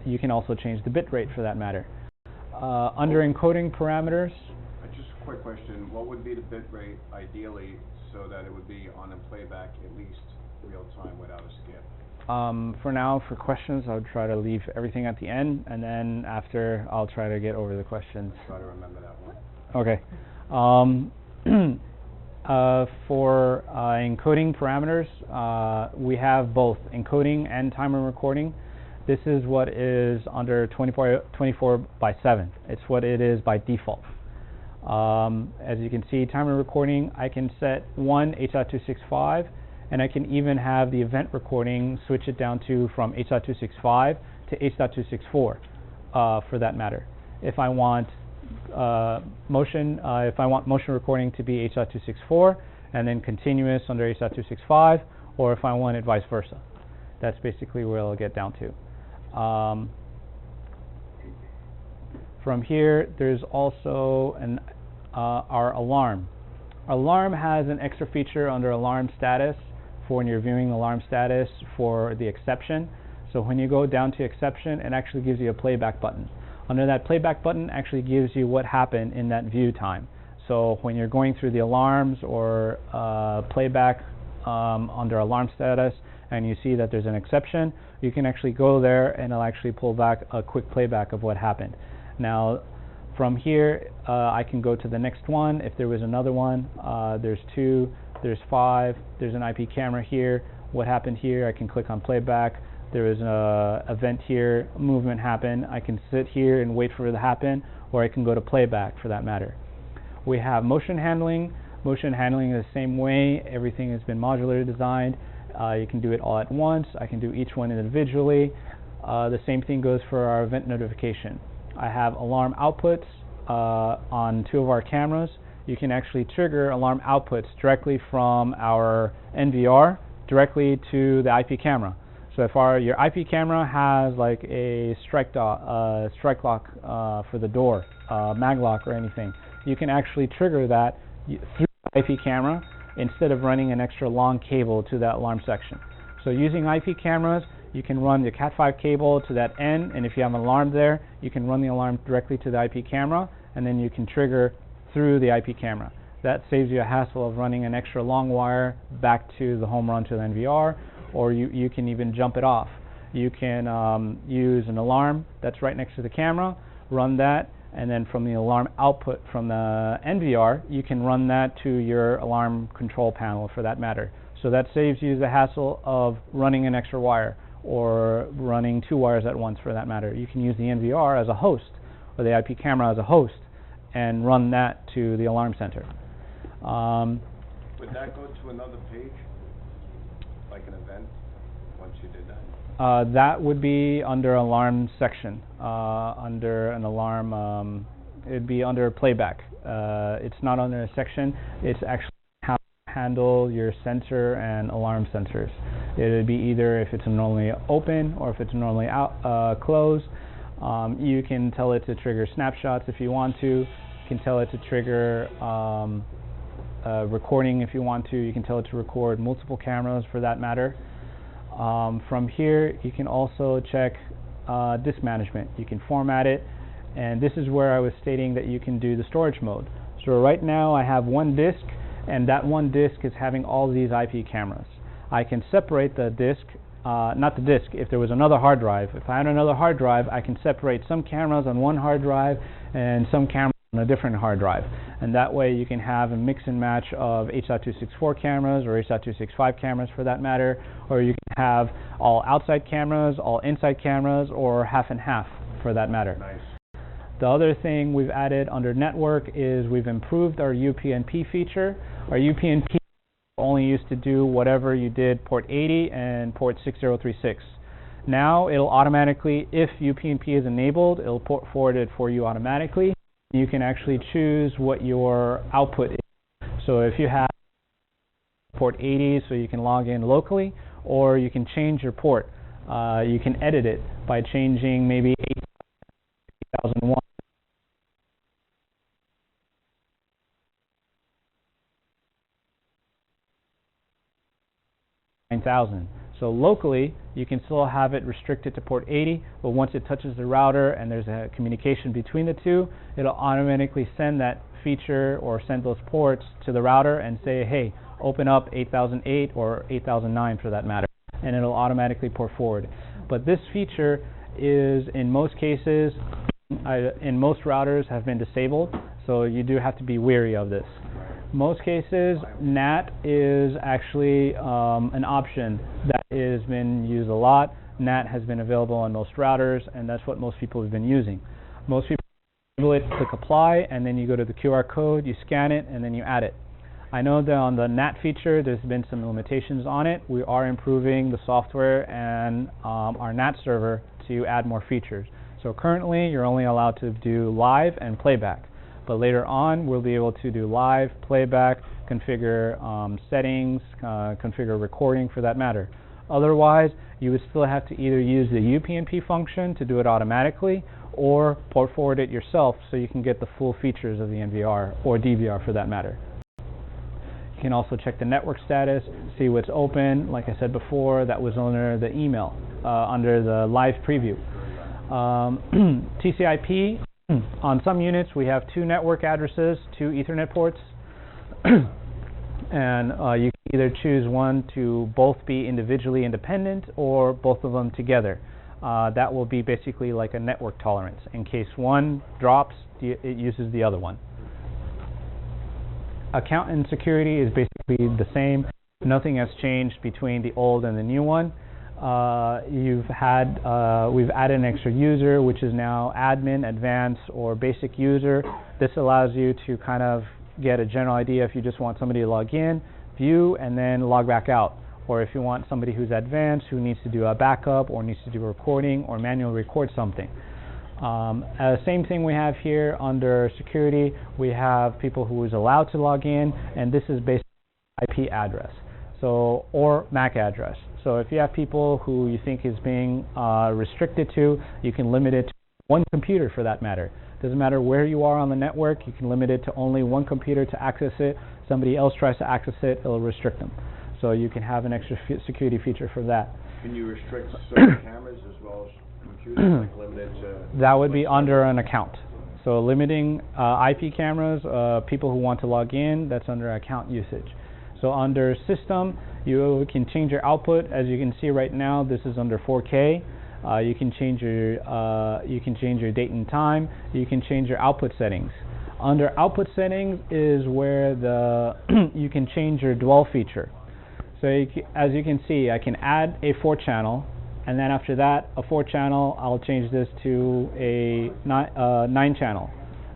You can also change the bit rate for that matter. Under encoding parameters. Just a quick question. What would be the bit rate ideally so that it would be on a playback at least real time without a skip? For now, for questions, I would try to leave everything at the end, and then after, I'll try to get over the questions. I'll try to remember that one. Okay. For encoding parameters, we have both encoding and timer recording. This is what is under 24/7. It's what it is by default. As you can see, timer recording, I can set one H.265, and I can even have the event recording switch it down to from H.265 to H.264 for that matter. If I want motion recording to be H.264 and then continuous under H.265, or if I want it vice versa. That's basically where it'll get down to. From here, there's also our alarm. Alarm has an extra feature under alarm status for when you're viewing alarm status for the exception. So when you go down to exception, it actually gives you a playback button. Under that playback button actually gives you what happened in that view time. So when you're going through the alarms or playback under alarm status, and you see that there's an exception, you can actually go there and it'll actually pull back a quick playback of what happened. Now, from here, I can go to the next one. If there was another one, there's 2, there's 5, there's an IP camera here. What happened here? I can click on playback. There is an event here, movement happened. I can sit here and wait for it to happen, or I can go to playback for that matter. We have motion handling. Motion handling is the same way. Everything has been modular designed. You can do it all at once. I can do each one individually. The same thing goes for our event notification. I have alarm outputs on 2 of our cameras. You can actually trigger alarm outputs directly from our NVR directly to the IP camera. So if your IP camera has like a strike lock for the door, mag lock or anything, you can actually trigger that through the IP camera instead of running an extra long cable to that alarm section. So using IP cameras, you can run the Cat5 cable to that end, and if you have an alarm there, you can run the alarm directly to the IP camera, and then you can trigger through the IP camera. That saves you a hassle of running an extra long wire back to the home run to the NVR, or you can even jump it off. You can use an alarm that's right next to the camera, run that, and then from the alarm output from the NVR, you can run that to your alarm control panel for that matter. So that saves you the hassle of running an extra wire or running 2 wires at once for that matter. You can use the NVR as a host or the IP camera as a host and run that to the alarm center. Would that go to another page, like an event, once you did that? That would be under alarm section, under an alarm, it'd be under playback. It's not under a section, it's actually how to handle your sensor and alarm sensors. It would be either if it's normally open or if it's normally closed. You can tell it to trigger snapshots if you want to. You can tell it to trigger recording if you want to. You can tell it to record multiple cameras for that matter. From here, you can also check disk management. You can format it, and this is where I was stating that you can do the storage mode. So right now I have 1 disk, and that 1 disk is having all these IP cameras. I can separate the disk, not the disk, if there was another hard drive. If I had another hard drive, I can separate some cameras on one hard drive and some cameras on a different hard drive. And that way you can have a mix and match of H.264 cameras or H.265 cameras for that matter, or you can have all outside cameras, all inside cameras, or half and half for that matter. Nice. The other thing we've added under network is we've improved our UPnP feature. Our UPnP only used to do whatever you did port 80 and port 6036. Now it'll automatically, if UPnP is enabled, it'll port forward it for you automatically. You can actually choose what your output is. So if you have port 80 so you can log in locally, or you can change your port. You can edit it by changing maybe 8001. 9000. So locally, you can still have it restricted to port 80, but once it touches the router and there's a communication between the two, it'll automatically send that feature or send those ports to the router and say, hey, open up 8008 or 8009 for that matter, and it'll automatically port forward. But this feature is, in most cases, in most routers have been disabled, so you do have to be wary of this. Most cases, NAT is actually an option that has been used a lot. NAT has been available on most routers, and that's what most people have been using. Most people enable it, click apply, and then you go to the QR code, you scan it, and then you add it. I know that on the NAT feature, there's been some limitations on it. We are improving the software and our NAT server to add more features. So currently, you're only allowed to do live and playback. But later on, we'll be able to do live, playback, configure settings, configure recording for that matter. Otherwise, you would still have to either use the UPnP function to do it automatically, or port forward it yourself so you can get the full features of the NVR or DVR for that matter. You can also check the network status, see what's open. Like I said before, that was under the email, under the live preview. TCP. On some units, we have 2 network addresses, 2 Ethernet ports, and you can either choose one to both be individually independent or both of them together. That will be basically like a network tolerance. In case one drops, it uses the other one. Account and security is basically the same. Nothing has changed between the old and the new one. We've added an extra user, which is now admin, advanced, or basic user. This allows you to kind of get a general idea if you just want somebody to log in, view, and then log back out. Or if you want somebody who's advanced, who needs to do a backup, or needs to do a recording, or manually record something. Same thing we have here under security. We have people who is allowed to log in, and this is based on IP address, so or MAC address. So if you have people who you think is being restricted to, you can limit it to one computer for that matter. Doesn't matter where you are on the network, you can limit it to only one computer to access it. Somebody else tries to access it, it'll restrict them. So you can have an extra security feature for that. Can you restrict certain cameras as well as computers, like limited to? That would be under an account. So limiting IP cameras, people who want to log in, that's under account usage. So under system, you can change your output. As you can see right now, this is under 4K. You can change your date and time. You can change your output settings. Under output settings is where the you can change your dwell feature. So as you can see, I can add a 4-channel, and then after that, a 4-channel, I'll change this to a 9-channel,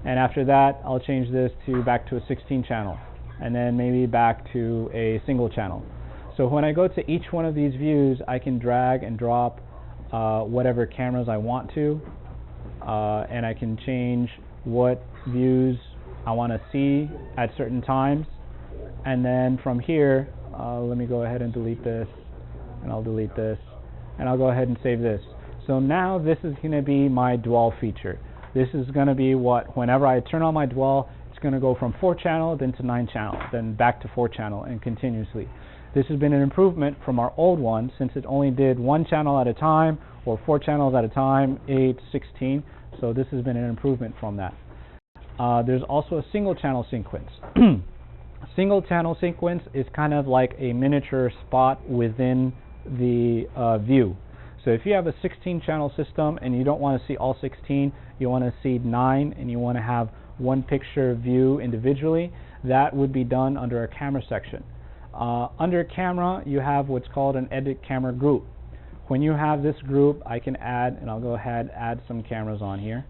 and after that, I'll change this to back to a 16-channel, and then maybe back to a single channel. So when I go to each one of these views, I can drag and drop whatever cameras I want to, and I can change what views I want to see at certain times, and then from here, let me go ahead and delete this, and I'll delete this, and I'll go ahead and save this. So now this is going to be my dwell feature. This is going to be what, whenever I turn on my dwell, it's going to go from 4-channel, then to 9-channel, then back to 4-channel, and continuously. This has been an improvement from our old one, since it only did 1 channel at a time, or 4 channels at a time, 8, 16. So this has been an improvement from that. There's also a single channel sequence. Single channel sequence is kind of like a miniature spot within the view. So if you have a 16-channel system and you don't want to see all 16, you want to see 9, and you want to have one picture view individually, that would be done under a camera section. Under camera, you have what's called an edit camera group. When you have this group, I can add, and I'll go ahead and add some cameras on here.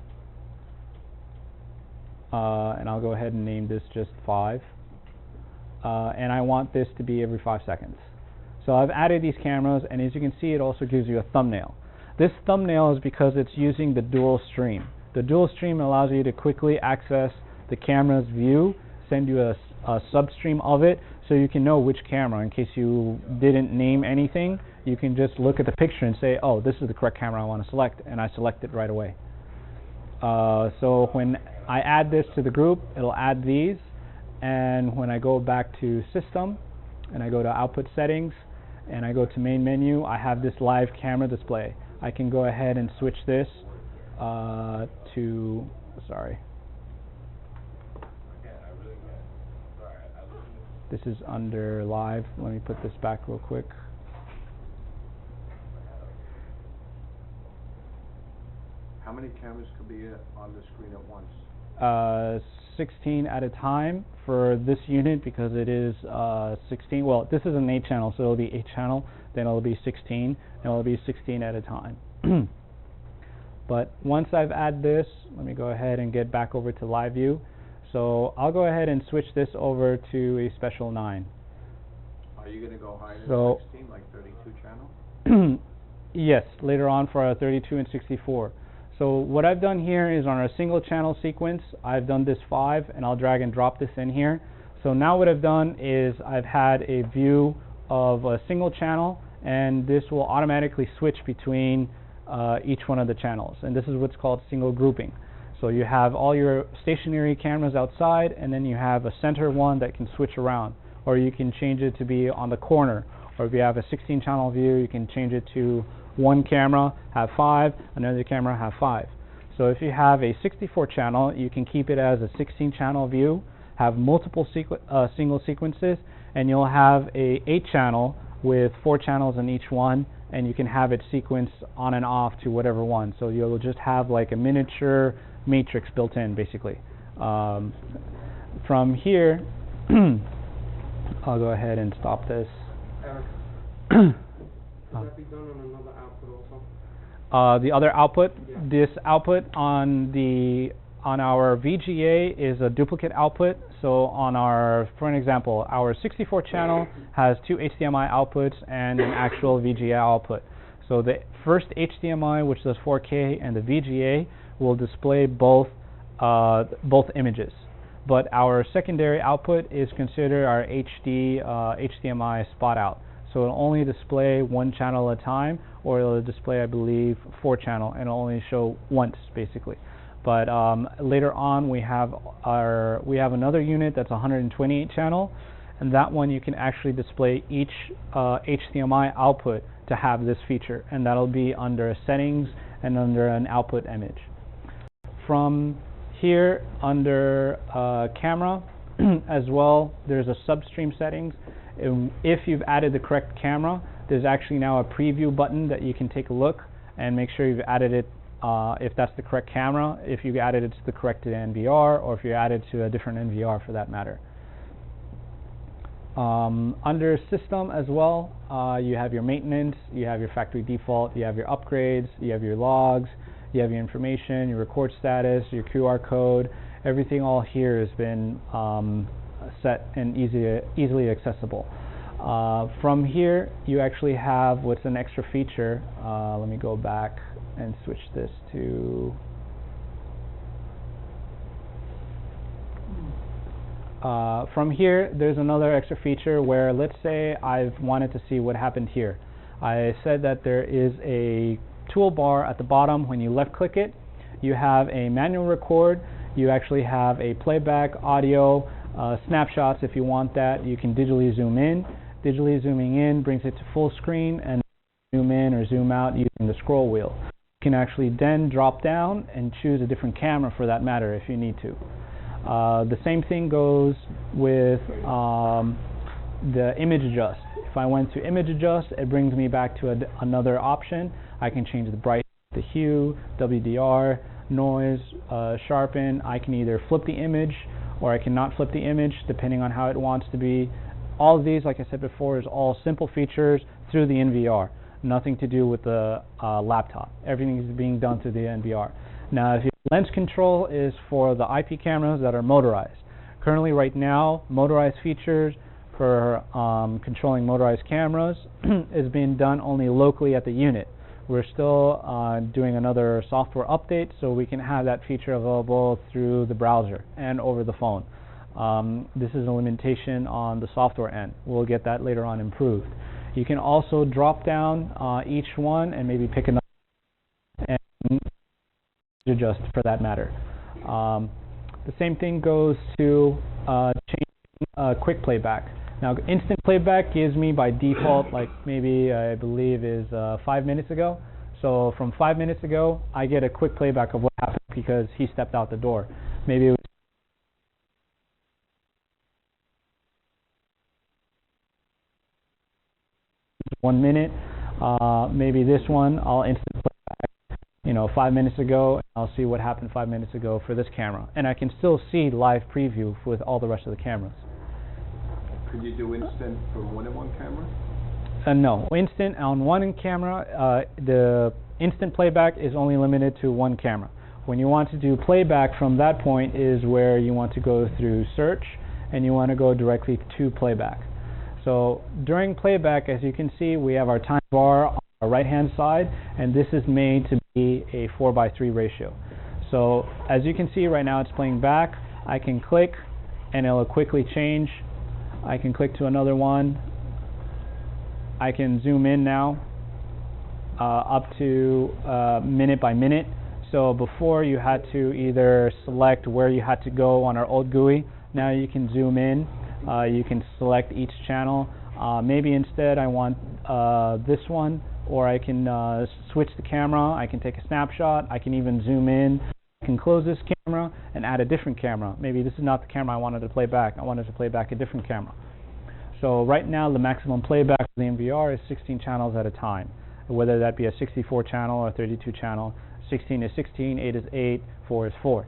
And I'll go ahead and name this just 5. And I want this to be every 5 seconds. So I've added these cameras, and as you can see, it also gives you a thumbnail. This thumbnail is because it's using the dual stream. The dual stream allows you to quickly access the camera's view, send you a substream of it, so you can know which camera. In case you didn't name anything, you can just look at the picture and say, oh, this is the correct camera I want to select, and I select it right away. So when I add this to the group, it'll add these, and when I go back to system, and I go to output settings, and I go to main menu, I have this live camera display. I can go ahead and switch this to, sorry. This is under live. Let me put this back real quick. How many cameras could be on the screen at once? 16 at a time for this unit, because it is 16. Well, this is an 8-channel, so it'll be 8-channel, then it'll be 16, and it'll be 16 at a time. But once I've added this, let me go ahead and get back over to live view. So I'll go ahead and switch this over to a special 9. Are you going to go higher than 16, like 32 channel? Yes, later on for our 32 and 64. So what I've done here is on our single channel sequence, I've done this 5, and I'll drag and drop this in here. So now what I've done is I've had a view of a single channel, and this will automatically switch between each one of the channels. And this is what's called single grouping. So you have all your stationary cameras outside, and then you have a center one that can switch around. Or you can change it to be on the corner. Or if you have a 16-channel view, you can change it to one camera, have 5, another camera, have 5. So if you have a 64-channel, you can keep it as a 16-channel view, have multiple single sequences, and you'll have a 8-channel with 4 channels in each one, and you can have it sequence on and off to whatever one. So you'll just have like a miniature matrix built in, basically. From here, I'll go ahead and stop this. Eric, could that be done on another output also? The other output, Yeah. this output on the on our VGA is a duplicate output. So on our, for an example, our 64 channel has 2 HDMI outputs and an actual VGA output. So the first HDMI, which does 4K, and the VGA will display both images. But our secondary output is considered our HD HDMI spot out. So it'll only display one channel at a time, or it'll display, I believe, 4 channel, and it'll only show once, basically. But later on, we have another unit that's 128 channel, and that one you can actually display each HDMI output to have this feature, and that'll be under settings and under an output image. From here, under camera as well, there's a substream settings. If you've added the correct camera, there's actually now a preview button that you can take a look and make sure you've added it, if that's the correct camera, if you added it to the correct NVR, or if you added to a different NVR for that matter. Under system as well, you have your maintenance, you have your factory default, you have your upgrades, you have your logs, you have your information, your record status, your QR code. Everything all here has been set and easily accessible. From here, you actually have what's an extra feature. Let me go back and switch this to from here, there's another extra feature where, let's say I've wanted to see what happened here. I said that there is a toolbar at the bottom. When you left click it, you have a manual record, you actually have a playback audio, snapshots if you want that. You can digitally zoom in. Digitally zooming in brings it to full screen, and zoom in or zoom out using the scroll wheel. You can actually then drop down and choose a different camera for that matter if you need to. The same thing goes with the image adjust. If I went to image adjust, it brings me back to another option. I can change the brightness, the hue, WDR, noise, sharpen. I can either flip the image or I cannot flip the image depending on how it wants to be. All of these, like I said before, is all simple features through the NVR. Nothing to do with the laptop. Everything is being done through the NVR. Now, if your lens control is for the IP cameras that are motorized. Currently, right now, motorized features for controlling motorized cameras is being done only locally at the unit. We're still doing another software update so we can have that feature available through the browser and over the phone. This is a limitation on the software end. We'll get that later on improved. You can also drop down each one and maybe pick another and adjust for that matter. The same thing goes to changing quick playback. Now, instant playback gives me by default, like maybe I believe is 5 minutes ago. So from 5 minutes ago, I get a quick playback of what happened because he stepped out the door. Maybe it was 1 minute. Maybe this one, I'll instant playback, 5 minutes ago, and I'll see what happened 5 minutes ago for this camera. And I can still see live preview with all the rest of the cameras. Could you do instant for more than one camera? No, instant on one camera. The instant playback is only limited to one camera. When you want to do playback from that point is where you want to go through search and you want to go directly to playback. So during playback, as you can see, we have our time bar on our right hand side, and this is made to be a 4:3 ratio. So as you can see right now, it's playing back. I can click and it'll quickly change. I can click to another one. I can zoom in now up to minute by minute. So before you had to either select where you had to go on our old GUI. Now you can zoom in. You can select each channel. Maybe instead I want this one, or I can switch the camera. I can take a snapshot. I can even zoom in. I can close this camera and add a different camera. Maybe this is not the camera I wanted to play back. I wanted to play back a different camera. So right now the maximum playback for the NVR is 16 channels at a time, whether that be a 64 channel or 32 channel. 16 is 16, 8 is 8, 4 is 4.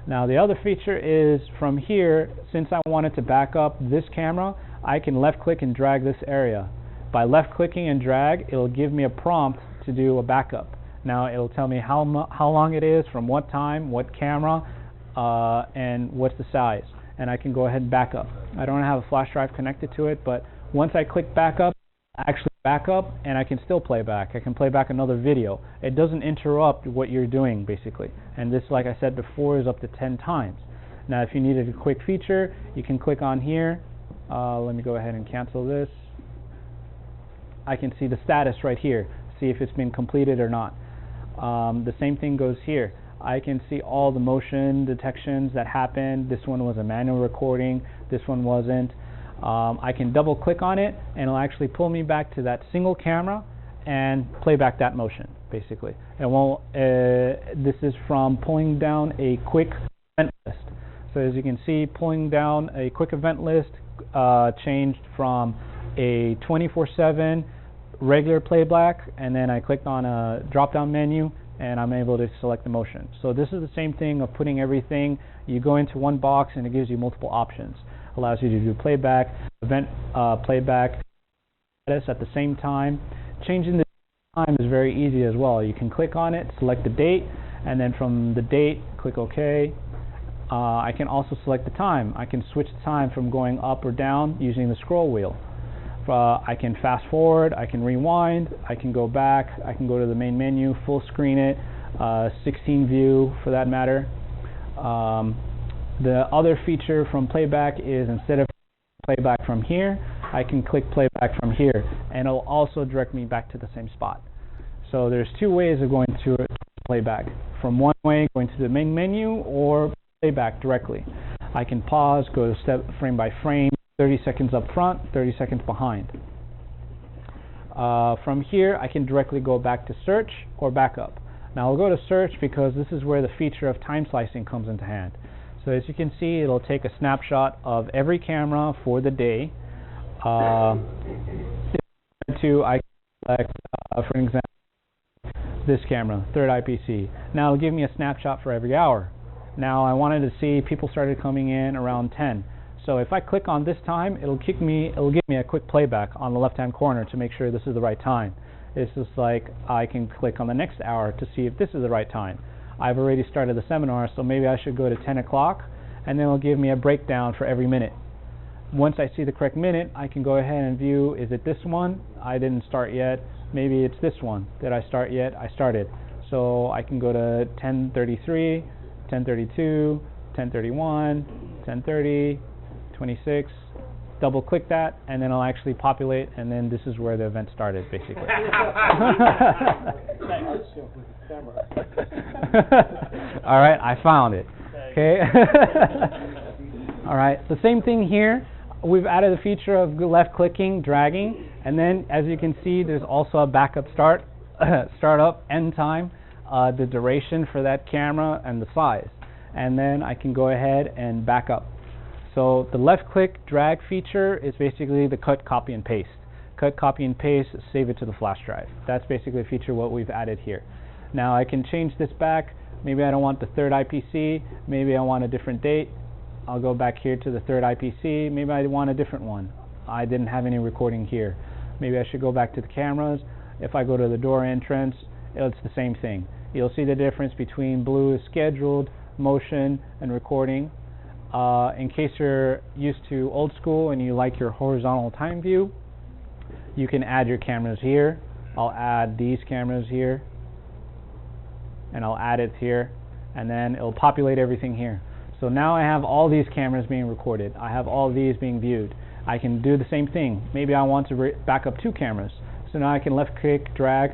Now the other feature is from here, since I wanted to back up this camera, I can left click and drag this area. By left clicking and drag, it'll give me a prompt to do a backup. Now it'll tell me how long it is, from what time, what camera, and what's the size, and I can go ahead and back up. I don't have a flash drive connected to it, but once I click back up, I actually back up, and I can still play back. I can play back another video. It doesn't interrupt what you're doing, basically. And this, like I said before, is up to 10 times. Now, if you needed a quick feature, you can click on here. Let me go ahead and cancel this. I can see the status right here, see if it's been completed or not. The same thing goes here. I can see all the motion detections that happened. This one was a manual recording, this one wasn't. I can double click on it and it'll actually pull me back to that single camera and play back that motion, basically. It won't, this is from pulling down a quick event list. So as you can see, pulling down a quick event list changed from a 24/7 regular playback, and then I clicked on a drop-down menu and I'm able to select the motion. So this is the same thing of putting everything. You go into one box and it gives you multiple options. Allows you to do playback, event playback, status at the same time. Changing the time is very easy as well. You can click on it, select the date, and then from the date, click OK. I can also select the time. I can switch the time from going up or down using the scroll wheel. I can fast forward, I can rewind, I can go back, I can go to the main menu, full screen it, 16 view for that matter. The other feature from playback is instead of playback from here, I can click playback from here, and it'll also direct me back to the same spot. So there's two ways of going to playback. From one way, going to the main menu, or playback directly. I can pause, go to step frame by frame, 30 seconds up front, 30 seconds behind. From here, I can directly go back to search or backup. Now I'll go to search because this is where the feature of time slicing comes into hand. So as you can see, it'll take a snapshot of every camera for the day. If I wanted to, I can select, for example, this camera, third IPC. Now it'll give me a snapshot for every hour. Now I wanted to see people started coming in around 10. So if I click on this time, it'll give me a quick playback on the left-hand corner to make sure this is the right time. It's just like I can click on the next hour to see if this is the right time. I've already started the seminar, so maybe I should go to 10 o'clock, and then it'll give me a breakdown for every minute. Once I see the correct minute, I can go ahead and view, is it this one? I didn't start yet. Maybe it's this one. Did I start yet? I started. So I can go to 10:33, 10:32, 10:31, 10:30, 26, double click that, and then I'll actually populate, and then this is where the event started, basically. All right, I found it. Okay. All right, the same thing here. We've added a feature of left clicking, dragging, and then as you can see, there's also a backup startup, end time, the duration for that camera, and the size. And then I can go ahead and back up. So the left click drag feature is basically the cut, copy, and paste. Cut, copy, and paste, save it to the flash drive. That's basically a feature what we've added here. Now I can change this back. Maybe I don't want the third IPC. Maybe I want a different date. I'll go back here to the third IPC. Maybe I want a different one. I didn't have any recording here. Maybe I should go back to the cameras. If I go to the door entrance, it's the same thing. You'll see the difference between blue is scheduled, motion, and recording. In case you're used to old school and you like your horizontal time view, you can add your cameras here. I'll add these cameras here, and I'll add it here, and then it'll populate everything here. So now I have all these cameras being recorded. I have all these being viewed. I can do the same thing. Maybe I want to back up two cameras. So now I can left click, drag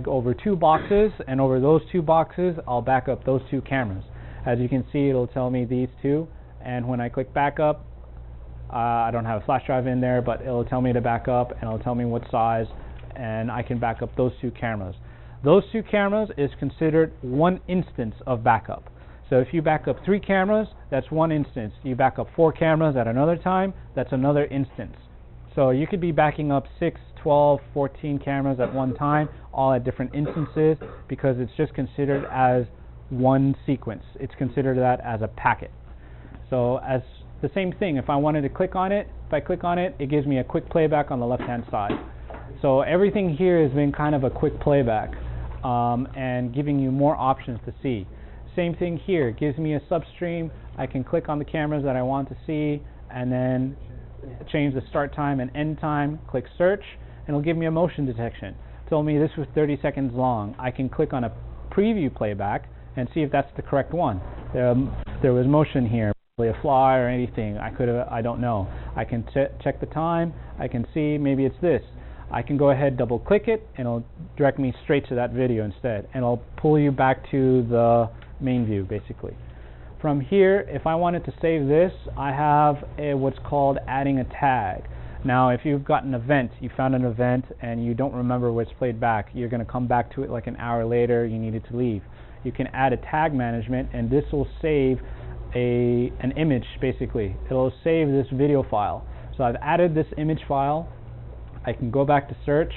over two boxes, and over those two boxes, I'll back up those two cameras. As you can see, it'll tell me these two, and when I click back up, I don't have a flash drive in there, but it'll tell me to back up, and it'll tell me what size, and I can back up those two cameras. Those two cameras is considered one instance of backup. So if you back up 3 cameras, that's one instance. You back up 4 cameras at another time, that's another instance. So you could be backing up 6, 12, 14 cameras at one time, all at different instances, because it's just considered as one sequence. It's considered that as a packet. So as the same thing, if I wanted to click on it, if I click on it, it gives me a quick playback on the left-hand side. So everything here has been kind of a quick playback and giving you more options to see. Same thing here. It gives me a substream. I can click on the cameras that I want to see and then change the start time and end time, click search, and it'll give me a motion detection. It told me this was 30 seconds long. I can click on a preview playback and see if that's the correct one. There was motion here, probably a fly or anything. I don't know. I can check the time. I can see maybe it's this. I can go ahead, double click it, and it'll direct me straight to that video instead, and it'll pull you back to the main view basically. From here, if I wanted to save this, I have what's called adding a tag. Now, if you've got an event, you found an event and you don't remember what's played back, you're going to come back to it like an hour later, you needed to leave. You can add a tag management, and this will save an image basically. It'll save this video file. So I've added this image file. I can go back to search.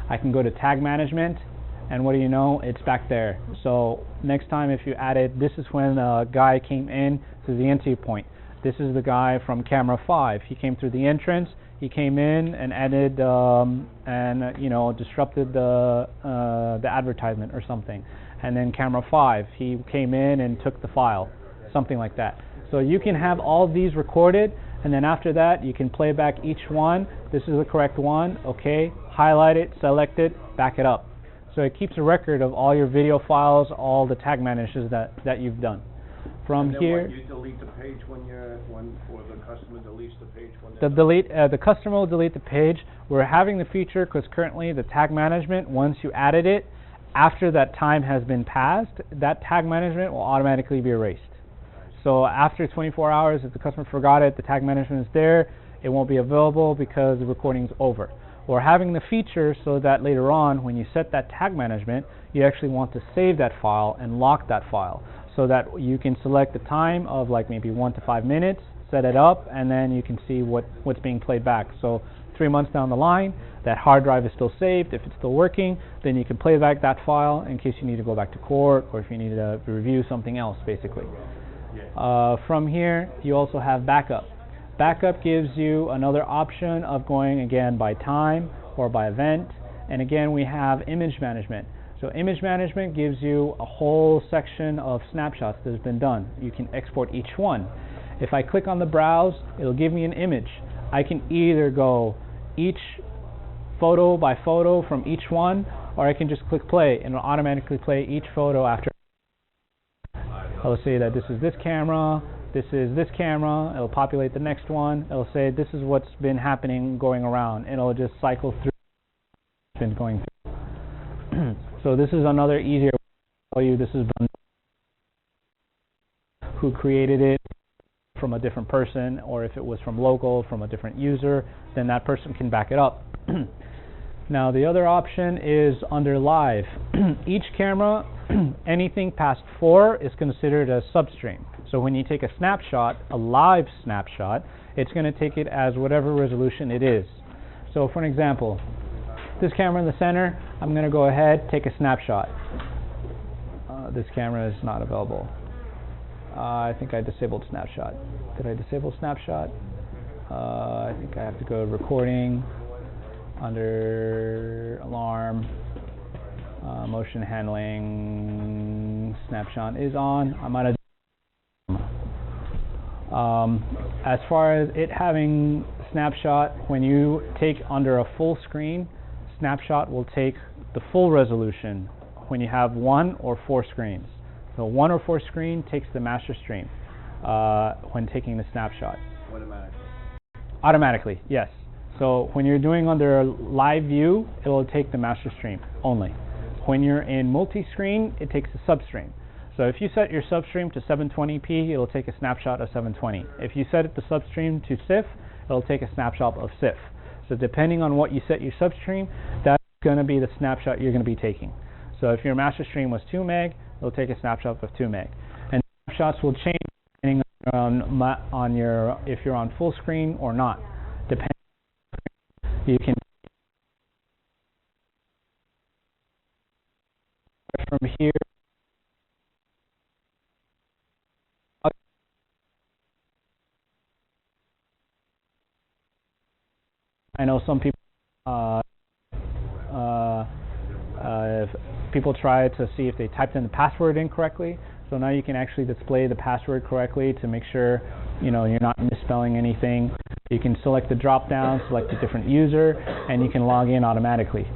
I can go to tag management, and what do you know, it's back there. So next time if you add it, this is when a guy came in to the entry point. This is the guy from camera 5. He came through the entrance. He came in and added disrupted the advertisement or something. And then camera 5, he came in and took the file, something like that. So you can have all these recorded, and then after that you can play back each one. This is the correct one, okay, highlight it, select it, back it up. So it keeps a record of all your video files, all the tag manages that you've done. From and then here, you delete the page or the customer deletes the page when the customer will delete the page. We're having the feature because currently the tag management, once you added it, after that time has been passed, that tag management will automatically be erased. So after 24 hours, if the customer forgot it, the tag management is there, it won't be available because the recording's over. We're having the feature so that later on, when you set that tag management, you actually want to save that file and lock that file so that you can select the time of like maybe 1 to 5 minutes, set it up, and then you can see what's being played back. So 3 months down the line, that hard drive is still saved. If it's still working, then you can play back that file in case you need to go back to court or if you need to review something else, basically. From here, you also have backup. Backup gives you another option of going again by time or by event. And again, we have image management. So image management gives you a whole section of snapshots that has been done. You can export each one. If I click on the browse, it'll give me an image. I can either go each photo by photo from each one, or I can just click play and it'll automatically play each photo after. It'll say that this is this camera, this is this camera, it'll populate the next one, it'll say this is what's been happening going around, and it'll just cycle through what's been going through. So this is another easier way to tell you this is who created it from a different person, or if it was from local, from a different user, then that person can back it up. Now the other option is under live. Each camera, anything past 4 is considered a substream. So when you take a snapshot, a live snapshot, it's going to take it as whatever resolution it is. So for an example, this camera in the center, I'm going to go ahead, take a snapshot. This camera is not available. I think I disabled snapshot. Did I disable snapshot? I think I have to go to recording, under alarm, motion handling, snapshot is on. I'm on a as far as it having snapshot, when you take under a full screen, snapshot will take the full resolution when you have 1 or 4 screens. So 1 or 4 screen takes the master stream when taking the snapshot. Automatically? Automatically, yes. So when you're doing under live view, it will take the master stream only. When you're in multi-screen, it takes the substream. So if you set your substream to 720p, it'll take a snapshot of 720. If you set it the substream to CIF, it'll take a snapshot of CIF. So depending on what you set your substream, that's going to be the snapshot you're going to be taking. So if your master stream was 2 meg, it'll take a snapshot of 2 meg. And snapshots will change depending on your if you're on full screen or not. Depending, you can from here. I know some people if people try to see if they typed in the password incorrectly, So now you can actually display the password correctly to make sure you're not misspelling anything. You can select the drop down, select a different user, and you can log in automatically.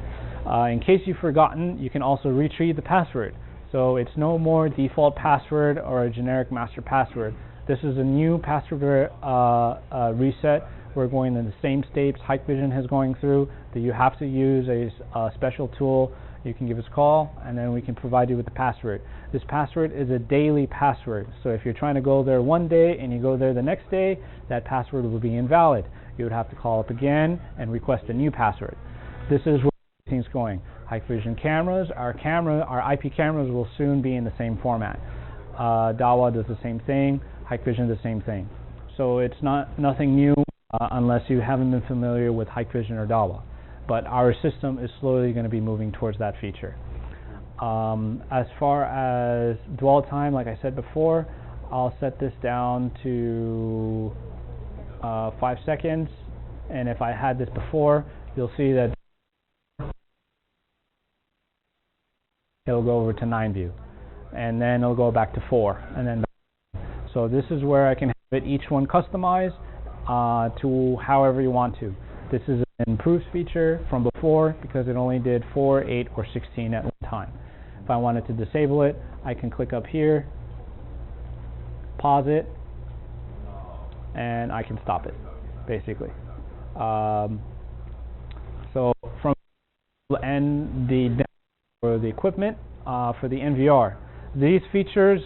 In case you've forgotten, you can also retrieve the password. So it's no more default password or a generic master password. This is a new password reset. We're going in the same steps Hikvision is going through, that you have to use a special tool. You can give us a call, and then we can provide you with the password. This password is a daily password. So if you're trying to go there one day and you go there the next day, that password will be invalid. You would have to call up again and request a new password. This is where everything's going. Hikvision cameras, our IP cameras will soon be in the same format. Dahua does the same thing, Hikvision the same thing. So it's nothing new unless you haven't been familiar with Hikvision or Dahua. But our system is slowly going to be moving towards that feature. As far as dwell time, like I said before, I'll set this down to 5 seconds. And if I had this before, you'll see that it'll go over to 9 view. And then it'll go back to 4. And then so this is where I can have it each one customized to however you want to. This is an improved feature from before because it only did 4, 8, or 16 at one time. If I wanted to disable it, I can click up here, pause it, and I can stop it, basically. So from and the for the equipment for the NVR, these features,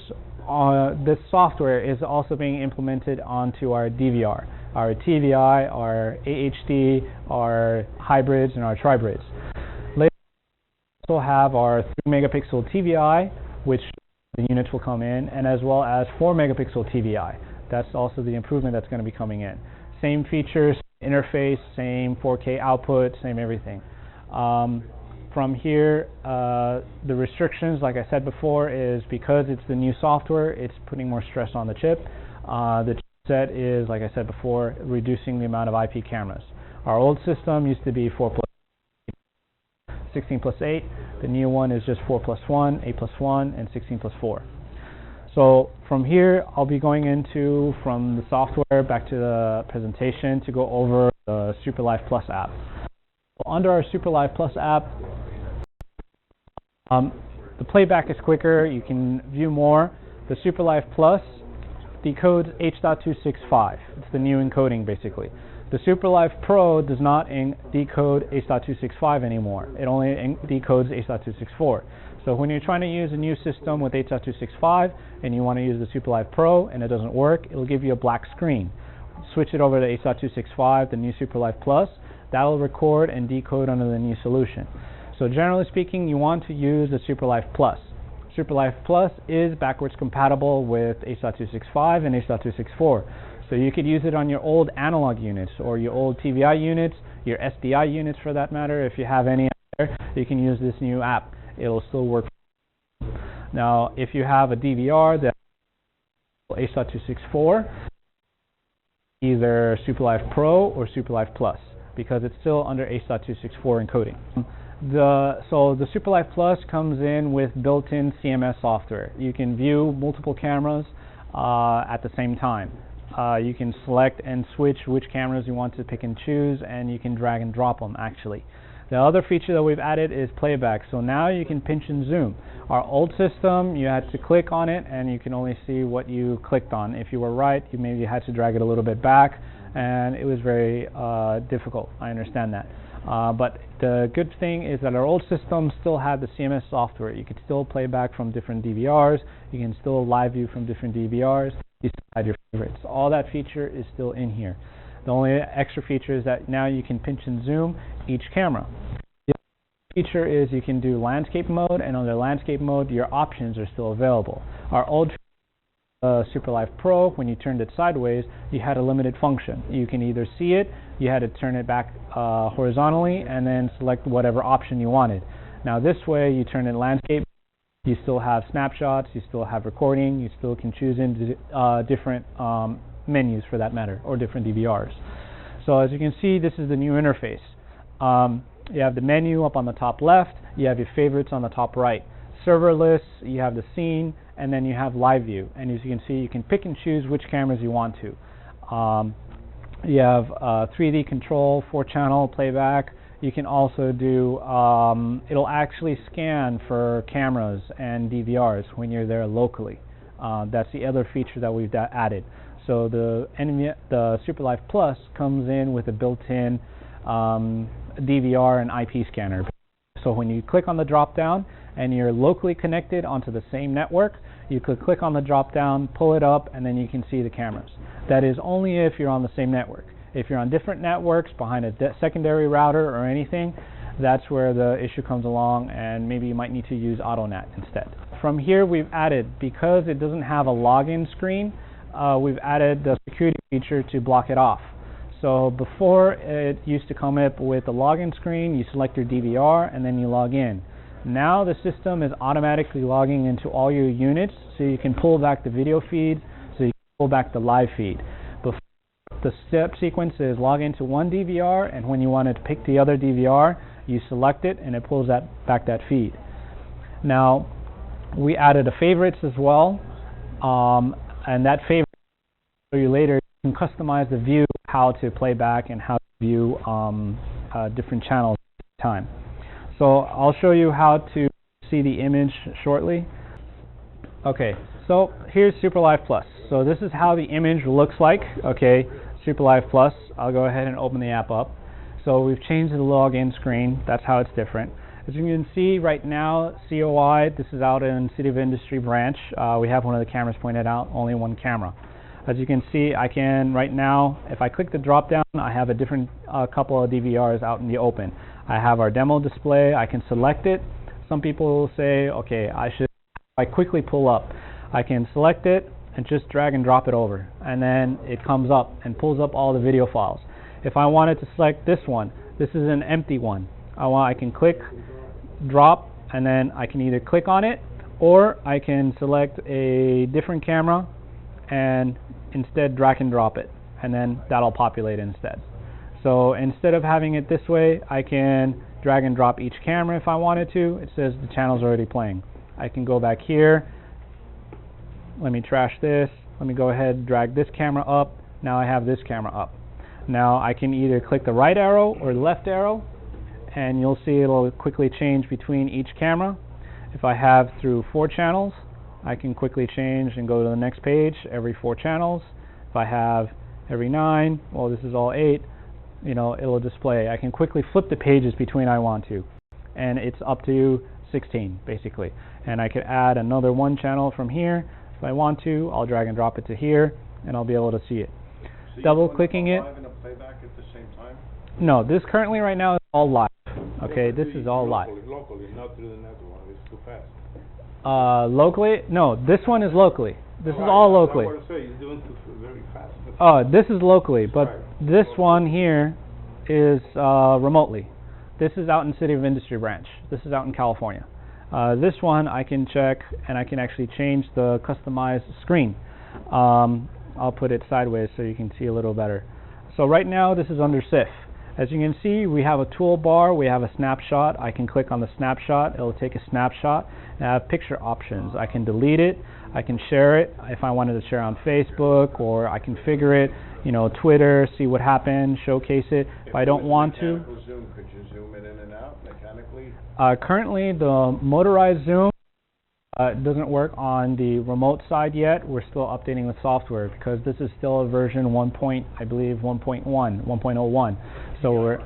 this software is also being implemented onto our DVR, our TVI, our AHD, our hybrids, and our tribrids. Later, we also have our 3 megapixel TVI, which the units will come in, and as well as 4 megapixel TVI. That's also the improvement that's going to be coming in. Same features, interface, same 4K output, same everything. From here, the restrictions, like I said before, is because it's the new software, it's putting more stress on the chip. The chipset is, like I said before, reducing the amount of IP cameras. Our old system used to be 4 plus 16 plus 8. The new one is just 4 plus 1, 8 plus 1, and 16 plus 4. So from here, I'll be going into, from the software back to the presentation, to go over the SuperLive Plus app. Under our SuperLive Plus app, the playback is quicker. You can view more. The SuperLive Plus decodes H.265. It's the new encoding, basically. The SuperLive Pro does not decode H.265 anymore. It only decodes H.264. So when you're trying to use a new system with H.265 and you want to use the SuperLive Pro and it doesn't work, it'll give you a black screen. Switch it over to H.265, the new SuperLive Plus. That'll record and decode under the new solution. So generally speaking, you want to use the SuperLive Plus. SuperLive Plus is backwards compatible with H.265 and H.264. So you could use it on your old analog units or your old TVI units, your SDI units for that matter. If you have any out there, you can use this new app. It'll still work. Now, if you have a DVR that's H.264, either SuperLive Pro or SuperLive Plus, because it's still under H.264 encoding. So the SuperLive Plus comes in with built-in CMS software. You can view multiple cameras at the same time. You can select and switch which cameras you want to pick and choose, and you can drag and drop them, actually. The other feature that we've added is playback. So now you can pinch and zoom. Our old system, you had to click on it, and you can only see what you clicked on. If you were right, you maybe had to drag it a little bit back, and it was very difficult. I understand that. But the good thing is that our old system still had the CMS software. You could still play back from different DVRs. You can still live view from different DVRs. You still had your favorites. All that feature is still in here. The only extra feature is that now you can pinch and zoom each camera. The other feature is you can do landscape mode, and under landscape mode, your options are still available. Our old SuperLive Pro, when you turned it sideways, you had a limited function. You can either see it, you had to turn it back horizontally, and then select whatever option you wanted. Now this way, you turn it landscape, you still have snapshots, you still have recording, you still can choose into different menus for that matter, or different DVRs. So as you can see, this is the new interface. You have the menu up on the top left, you have your favorites on the top right. Server lists, you have the scene, and then you have live view. And as you can see, you can pick and choose which cameras you want to. You have 3D control, 4-channel playback. You can also do, it'll actually scan for cameras and DVRs when you're there locally. That's the other feature that we've added. So the SuperLive Plus comes in with a built-in DVR and IP scanner. So when you click on the drop-down and you're locally connected onto the same network, you could click on the drop-down, pull it up, and then you can see the cameras. That is only if you're on the same network. If you're on different networks behind a secondary router or anything, that's where the issue comes along, and maybe you might need to use AutoNet instead. From here, we've added, because it doesn't have a login screen, we've added the security feature to block it off. So before, it used to come up with the login screen, you select your DVR, and then you log in. Now the system is automatically logging into all your units, so you can pull back the video feed, so you can pull back the live feed. Before, the step sequence is log into one DVR, and when you wanted to pick the other DVR, you select it, and it pulls back that feed. Now, we added a favorites as well, and that favorite, I'll show you later, you can customize the view, how to play back and how to view different channels at the time. So I'll show you how to see the image shortly. Okay, so here's SuperLive Plus. So this is how the image looks like. Okay, SuperLive Plus. I'll go ahead and open the app up. So we've changed the login screen. That's how it's different. As you can see right now, COI, this is out in City of Industry branch. We have one of the cameras pointed out, only one camera. As you can see, I can right now, if I click the drop down, I have a different couple of DVRs out in the open. I have our demo display. I can select it. Some people will say, okay, if I quickly pull up, I can select it and just drag and drop it over, and then it comes up and pulls up all the video files. If I wanted to select this one, this is an empty one. I can click, drop, and then I can either click on it, or I can select a different camera and instead drag and drop it, and then that'll populate instead. So instead of having it this way, I can drag and drop each camera if I wanted to. It says the channel's already playing. I can go back here. Let me trash this. Let me go ahead and drag this camera up. Now I have this camera up. Now I can either click the right arrow or the left arrow, and you'll see it'll quickly change between each camera. If I have through 4 channels, I can quickly change and go to the next page every 4 channels. If I have every 9, well, this is all 8, you know, it'll display. I can quickly flip the pages between I want to, and it's up to 16 basically. And I could add another 1 channel from here if I want to. I'll drag and drop it to here, and I'll be able to see it. So Double clicking it. Live and a playback at the same time? No, this currently right now is all live. Okay, this is all live. Locally, not through the network. It's too fast. Locally? No, this one is locally. This is all locally. That's what I say. It's doing very fast. Oh, this is locally, but Right. this one here is remotely. This is out in City of Industry branch. This is out in California. This one I can check, and I can actually change the customized screen. I'll put it sideways so you can see a little better. So right now this is under SIF. As you can see, we have a toolbar, we have a snapshot. I can click on the snapshot, it'll take a snapshot, and I have picture options. I can delete it, I can share it if I wanted to share on Facebook, or I configure it, you know, Twitter, see what happened, showcase it. If I don't want to. Mechanical zoom, could you zoom in and out mechanically? Currently, the motorized zoom doesn't work on the remote side yet. We're still updating the software because this is still a version 1.01. So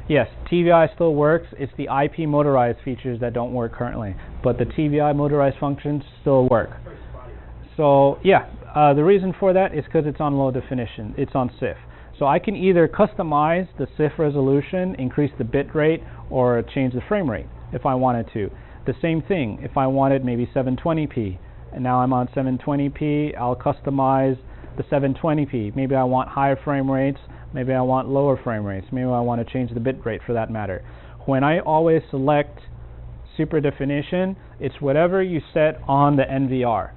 yes, TVI still works. It's the IP motorized features that don't work currently, but the TVI motorized functions still work. So yeah, the reason for that is because it's on low definition. It's on SIF. So I can either customize the SIF resolution, increase the bit rate, or change the frame rate if I wanted to. The same thing, if I wanted maybe 720p, and now I'm on 720p, I'll customize the 720p. Maybe I want higher frame rates, maybe I want lower frame rates, maybe I want to change the bit rate for that matter. When I always select super definition, it's whatever you set on the NVR.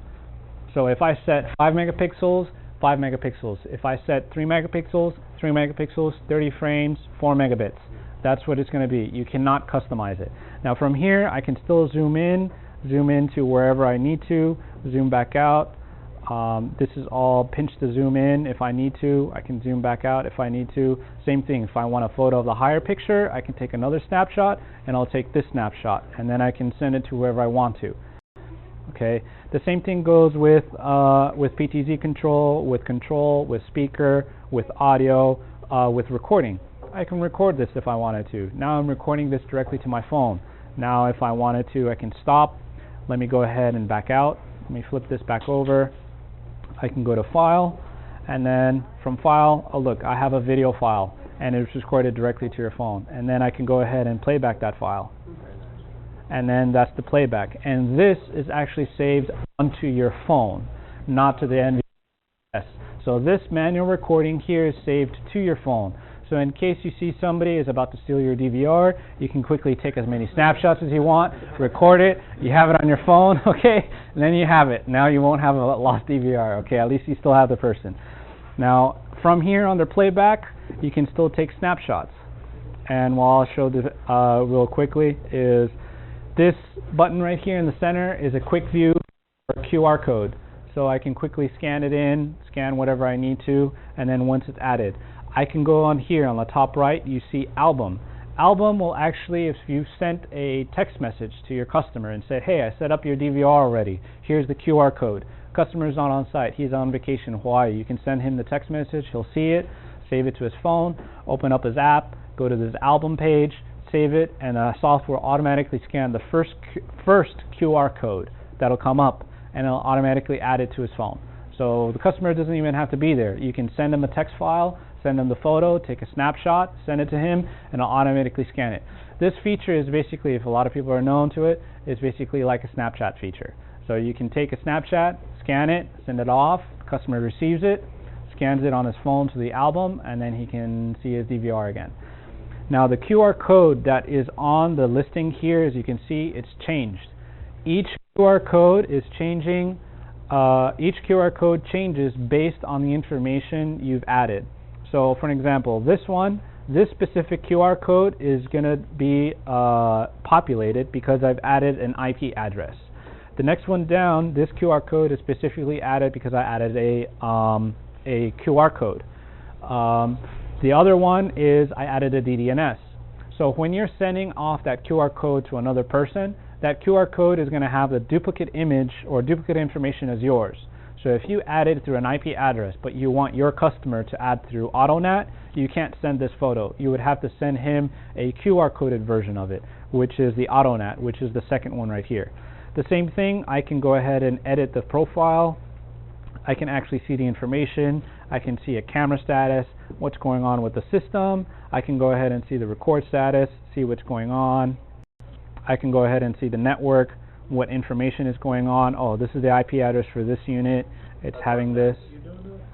So if I set 5 megapixels, 5 megapixels. If I set 3 megapixels, 3 megapixels, 30 frames, 4 megabits. That's what it's going to be. You cannot customize it. Now from here, I can still zoom in, zoom into wherever I need to, zoom back out. This is all pinch to zoom in if I need to. I can zoom back out if I need to. Same thing, if I want a photo of the higher picture, I can take another snapshot, and I'll take this snapshot, and then I can send it to whoever I want to. Okay, the same thing goes with PTZ control, with speaker, with audio, with recording. I can record this if I wanted to. Now I'm recording this directly to my phone. Now if I wanted to, I can stop. Let me go ahead and back out. Let me flip this back over. I can go to File, and then from File, oh look, I have a video file, and it's recorded directly to your phone. And then I can go ahead and play back that file. And then that's the playback. And this is actually saved onto your phone, not to the NVS. So this manual recording here is saved to your phone. So in case you see somebody is about to steal your DVR, you can quickly take as many snapshots as you want, record it, you have it on your phone, okay, and then you have it. Now you won't have a lost DVR, okay, at least you still have the person. Now, from here under playback, you can still take snapshots. And what I'll show this real quickly is this button right here in the center is a quick view or QR code. So I can quickly scan it in, scan whatever I need to, and then once it's added, I can go on here on the top right, you see album. Album will actually, if you sent a text message to your customer and said, hey, I set up your DVR already, here's the QR code. Customer's not on site, he's on vacation in Hawaii. You can send him the text message, he'll see it, save it to his phone, open up his app, go to this album page, save it, and the software will automatically scan the first QR code that'll come up, and it'll automatically add it to his phone. So the customer doesn't even have to be there. You can send him a text file, send him the photo, take a snapshot, send it to him, and it'll automatically scan it. This feature is basically, if a lot of people are known to it, it's basically like a Snapchat feature. So you can take a Snapchat, scan it, send it off, the customer receives it, scans it on his phone to the album, and then he can see his DVR again. Now the QR code that is on the listing here, as you can see, it's changed. Each QR code is changing, each QR code changes based on the information you've added. So for an example, this specific QR code is going to be populated because I've added an IP address. The next one down, this QR code is specifically added because I added a QR code. The other one is I added a DDNS. So when you're sending off that QR code to another person, that QR code is going to have a duplicate image or duplicate information as yours. So if you add it through an IP address, but you want your customer to add through AutoNet, you can't send this photo. You would have to send him a QR coded version of it, which is the AutoNet, which is the second one right here. The same thing, I can go ahead and edit the profile. I can actually see the information. I can see a camera status, what's going on with the system. I can go ahead and see the record status, see what's going on. I can go ahead and see the network, what information is going on. Oh, this is the IP address for this unit. It's having this.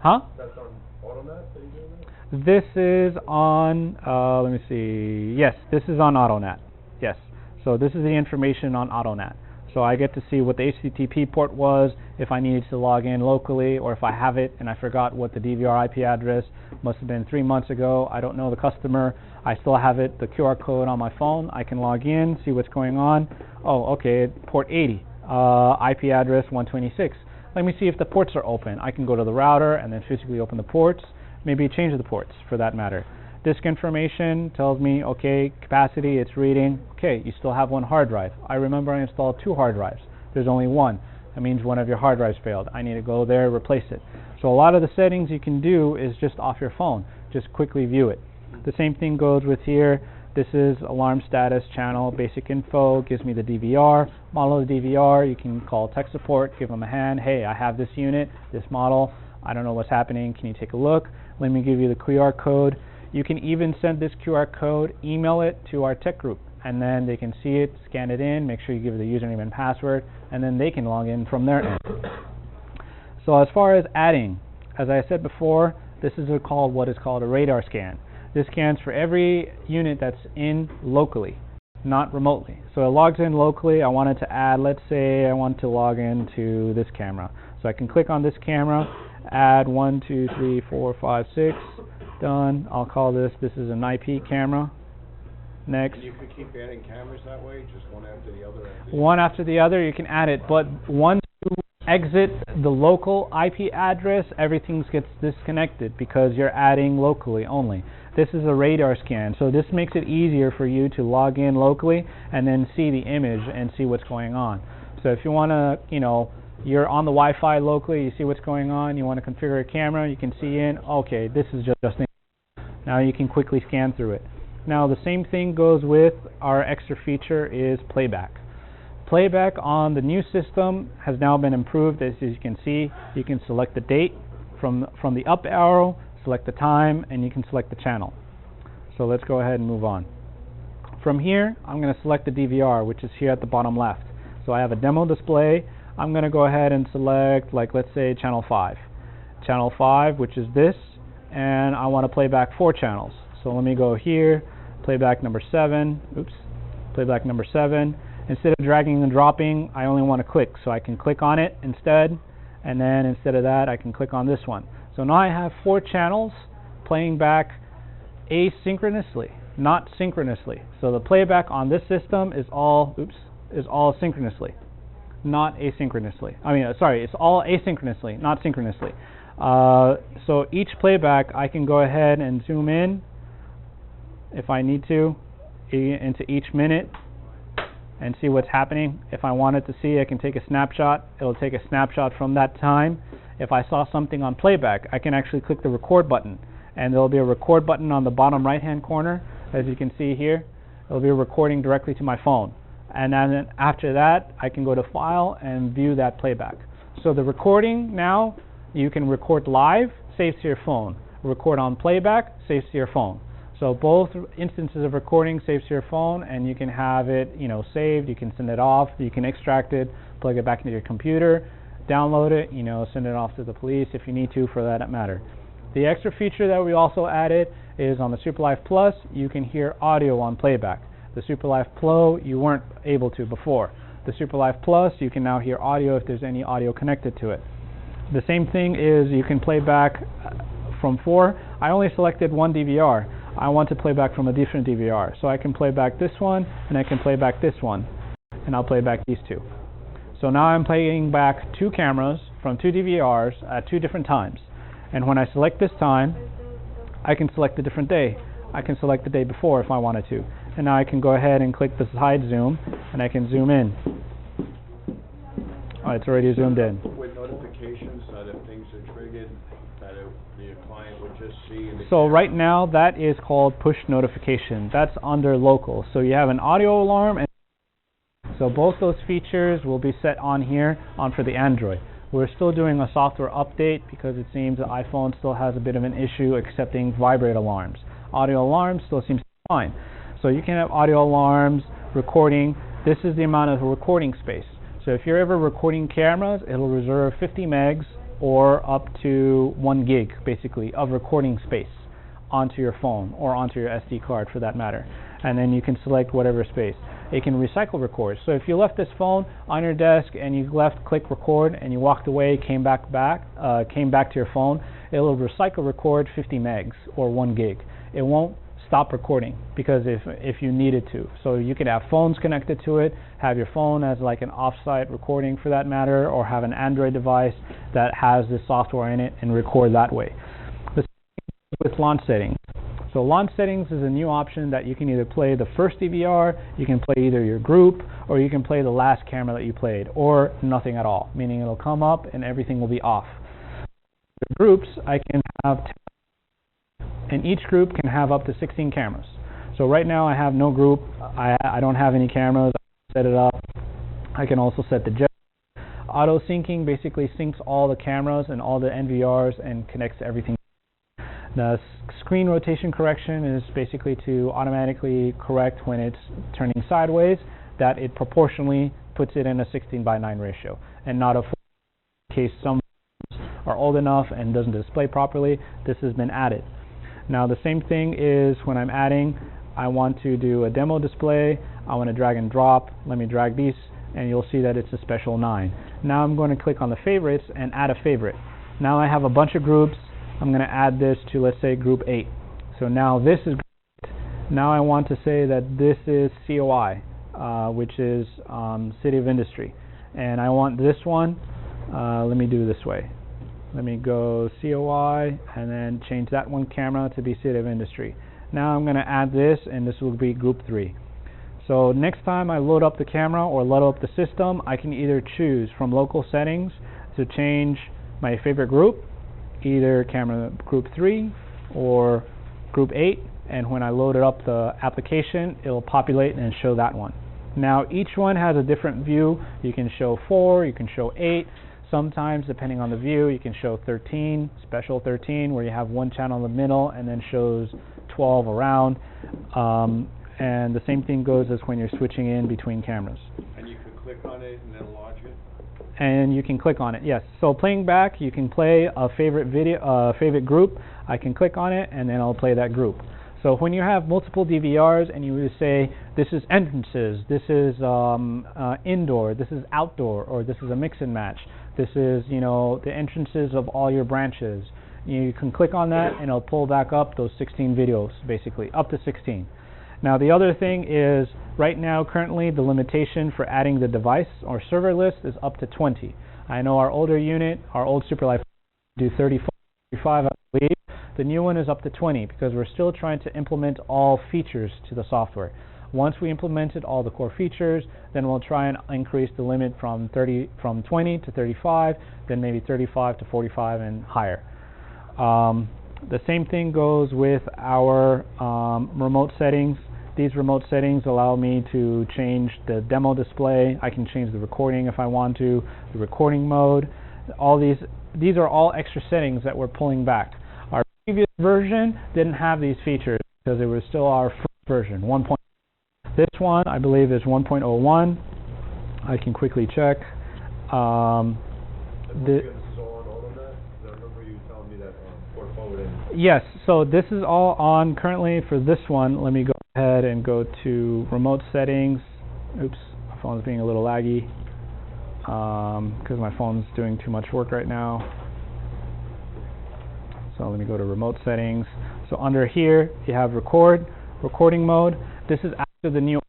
Huh? That's on AutoNet that you're doing that? This is on, let me see. Yes, this is on AutoNet. Yes. So this is the information on AutoNet. So I get to see what the HTTP port was, if I needed to log in locally, or if I have it and I forgot what the DVR IP address must have been 3 months ago. I don't know the customer. I still have it, the QR code on my phone. I can log in, see what's going on. Oh, okay, port 80, IP address 126. Let me see if the ports are open. I can go to the router and then physically open the ports, maybe change the ports for that matter. Disk information tells me, okay, capacity, it's reading. Okay, you still have one hard drive. I remember I installed 2 hard drives. There's only one. That means one of your hard drives failed. I need to go there, replace it. So a lot of the settings you can do is just off your phone. Just quickly view it. The same thing goes with here. This is alarm status channel, basic info, gives me the DVR. Model of the DVR, you can call tech support, give them a hand. Hey, I have this unit, this model. I don't know what's happening. Can you take a look? Let me give you the QR code. You can even send this QR code, email it to our tech group, and then they can see it, scan it in, make sure you give it the username and password, and then they can log in from their end. So as far as adding, as I said before, this is what is called a radar scan. This scans for every unit that's in locally, not remotely. So it logs in locally. I wanted to add, let's say I want to log into this camera. So I can click on this camera, add 1, 2, 3, 4, 5, 6. Done. I'll call this is an IP camera. next. And you could keep adding cameras that way, just one after the other? One after the other, you can add it, but once you exit the local IP address, everything gets disconnected because you're adding locally only. This is a radar scan, so this makes it easier for you to log in locally and then see the image and see what's going on. So if you want to, you're on the Wi-Fi locally, you see what's going on, you want to configure a camera, you can see in, okay, this is just in. Now you can quickly scan through it. Now the same thing goes with our extra feature is playback. Playback on the new system has now been improved. As you can see, you can select the date from the up arrow, select the time, and you can select the channel. So let's go ahead and move on. From here, I'm going to select the DVR, which is here at the bottom left. So I have a demo display. I'm going to go ahead and select, like, let's say channel 5. Channel 5, which is this, and I want to play back 4 channels. So let me go here, playback number 7, playback number 7. Instead of dragging and dropping, I only want to click. So I can click on it instead, and then instead of that, I can click on this one. So now I have 4 channels playing back asynchronously, not synchronously. So the playback on this system is all synchronously, not asynchronously. It's all asynchronously, not synchronously. So each playback, I can go ahead and zoom in if I need to into each minute and see what's happening. If I wanted to see, I can take a snapshot. It'll take a snapshot from that time. If I saw something on playback, I can actually click the record button, and there'll be a record button on the bottom right hand corner. As you can see here, it'll be recording directly to my phone, and then after that I can go to file and view that playback. So the recording now, you can record live, saves to your phone. Record on playback, saves to your phone. So both instances of recording saves to your phone, and you can have it, saved. You can send it off. You can extract it, plug it back into your computer, download it, send it off to the police if you need to, for that matter. The extra feature that we also added is on the SuperLive Plus, you can hear audio on playback. The SuperLive Pro, you weren't able to before. The SuperLive Plus, you can now hear audio if there's any audio connected to it. The same thing is you can play back from 4. I only selected one DVR. I want to play back from a different DVR. So I can play back this one, and I can play back this one, and I'll play back these 2. So now I'm playing back 2 cameras from 2 DVRs at 2 different times. And when I select this time, I can select a different day. I can select the day before if I wanted to. And now I can go ahead and click the side zoom, and I can zoom in. Oh, it's already zoomed in. With notifications that if things are triggered, that the client would just see. So right now, that is called push notification. That's under local. So you have an audio alarm, and so both those features will be set on here for the Android. We're still doing a software update because it seems the iPhone still has a bit of an issue accepting vibrate alarms. Audio alarms still seems fine. So you can have audio alarms, recording. This is the amount of recording space. So if you're ever recording cameras, it'll reserve 50 megs or up to 1 gig, basically, of recording space onto your phone or onto your SD card for that matter. And then you can select whatever space. It can recycle record. So if you left this phone on your desk and you click record and you walked away, came back to your phone, it'll recycle record 50 megs or 1 gig. It won't stop recording because if you needed to. So you could have phones connected to it, have your phone as like an off-site recording for that matter, or have an Android device that has this software in it and record that way. The same with launch settings. So launch settings is a new option that you can either play the first DVR, you can play either your group, or you can play the last camera that you played, or nothing at all, meaning it'll come up and everything will be off. The groups, I can have, and each group can have up to 16 cameras. So right now I have no group, I don't have any cameras, I set it up. I can also set the jet. Auto syncing basically syncs all the cameras and all the NVRs and connects everything. The screen rotation correction is basically to automatically correct when it's turning sideways, that it proportionally puts it in a 16:9 ratio and not a 4. In case some are old enough and doesn't display properly, this has been added. Now the same thing is when I'm adding, I want to do a demo display, I want to drag and drop. Let me drag these and you'll see that it's a special 9. Now I'm going to click on the favorites and add a favorite. Now I have a bunch of groups. I'm going to add this to, let's say, group 8. So now this is Now I want to say that this is COI, which is City of Industry. And I want this one, let me do it this way. Let me go COI and then change that one camera to be City of Industry. Now I'm going to add this, and this will be group 3. So next time I load up the camera or load up the system, I can either choose from local settings to change my favorite group, either camera group 3 or group 8, and when I load it up the application, it'll populate and show that one. Now each one has a different view. You can show 4, you can show 8. Sometimes, depending on the view, you can show 13, special 13, where you have one channel in the middle and then shows 12 around. And the same thing goes as when you're switching in between cameras. And you can click on it and then lodge it? And you can click on it, yes. So playing back, you can play a favorite video, favorite group. I can click on it and then I'll play that group. So when you have multiple DVRs and you would say, this is entrances, this is indoor, this is outdoor, or this is a mix and match, this is, you know, the entrances of all your branches. You can click on that and it'll pull back up those 16 videos, basically, up to 16. Now the other thing is, right now, currently, the limitation for adding the device or server list is up to 20. I know our older unit, our old Superlife, do 35, I believe. The new one is up to 20 because we're still trying to implement all features to the software. Once we implemented all the core features, then we'll try and increase the limit from 20 to 35, then maybe 35 to 45 and higher. The same thing goes with our remote settings. These remote settings allow me to change the demo display. I can change the recording if I want to, the recording mode. All these are all extra settings that we're pulling back. Our previous version didn't have these features because it was still our first version, 1. This one, I believe, is 1.01. I can quickly check. Yes, so this is all on currently for this one. Let me go ahead and go to remote settings. Oops, my phone's being a little laggy because my phone's doing too much work right now. So let me go to remote settings. So under here, you have recording mode. This is after the new.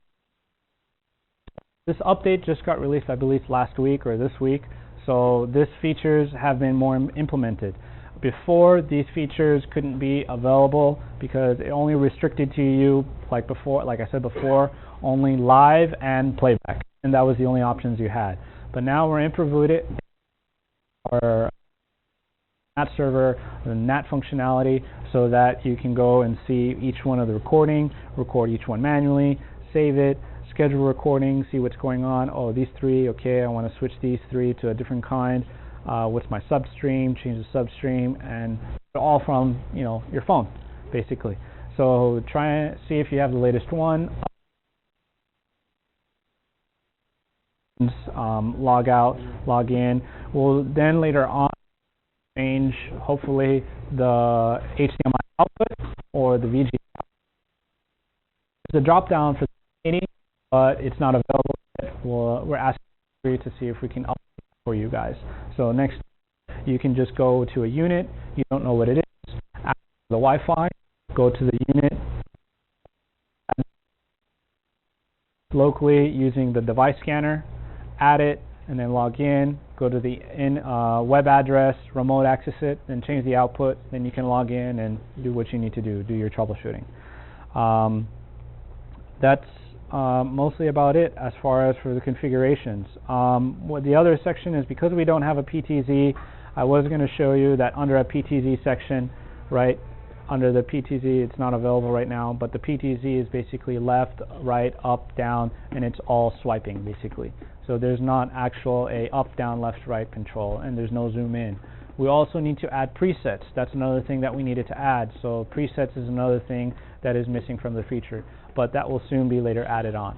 This update just got released, I believe, last week or this week. So these features have been more implemented. Before, these features couldn't be available because it only restricted to you, like I said before, only live and playback, and that was the only options you had. But now we're improving it, our NAT server, the NAT functionality, so that you can go and see each one of the recording, record each one manually, save it, schedule recording, see what's going on. Oh, these 3, okay, I want to switch these 3 to a different kind. What's my substream, change the substream, and all from, you know, your phone, basically. So try and see if you have the latest one. Log out, log in. We'll then later on change, hopefully, the HDMI output or the VGA. There's a drop down for any, but it's not available yet. We're asking you to see if we can update for you guys. So next, you can just go to a unit. You don't know what it is. After the Wi-Fi, go to the unit locally using the device scanner, add it, and then log in. Go to the web address, remote access it, then change the output. Then you can log in and do what you need to do your troubleshooting. That's mostly about it as far as for the configurations. What the other section is, because we don't have a PTZ, I was going to show you that under a PTZ section, right, under the PTZ, it's not available right now, but the PTZ is basically left, right, up, down, and it's all swiping, basically. So there's not actual a up, down, left, right control, and there's no zoom in. We also need to add presets. That's another thing that we needed to add. So presets is another thing that is missing from the feature, but that will soon be later added on.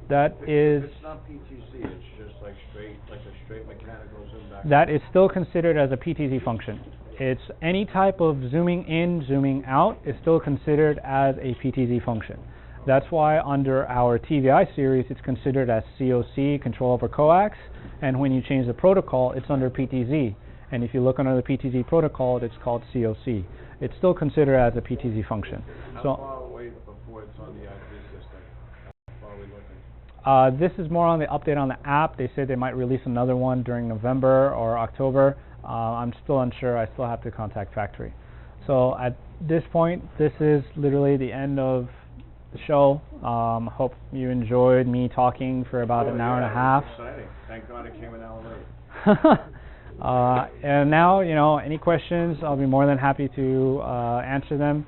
That is. If it's not PTZ, it's just like a straight mechanical zoom back. That is still considered as a PTZ function. It's any type of zooming in, zooming out is still considered as a PTZ function. That's why under our TVI series, it's considered as COC, control over coax, and when you change the protocol, it's under PTZ. And if you look under the PTZ protocol, it's called COC. It's still considered as a PTZ function. How So far away before it's on the IT system? How far are we looking? this is more on the update on the app. They said they might release another one during November or October. I'm still unsure. I still have to contact factory. So at this point, this is literally the end of the show. Hope you enjoyed me talking for about an hour and a half. Exciting. Thank God it came an hour late. And now, any questions, I'll be more than happy to answer them.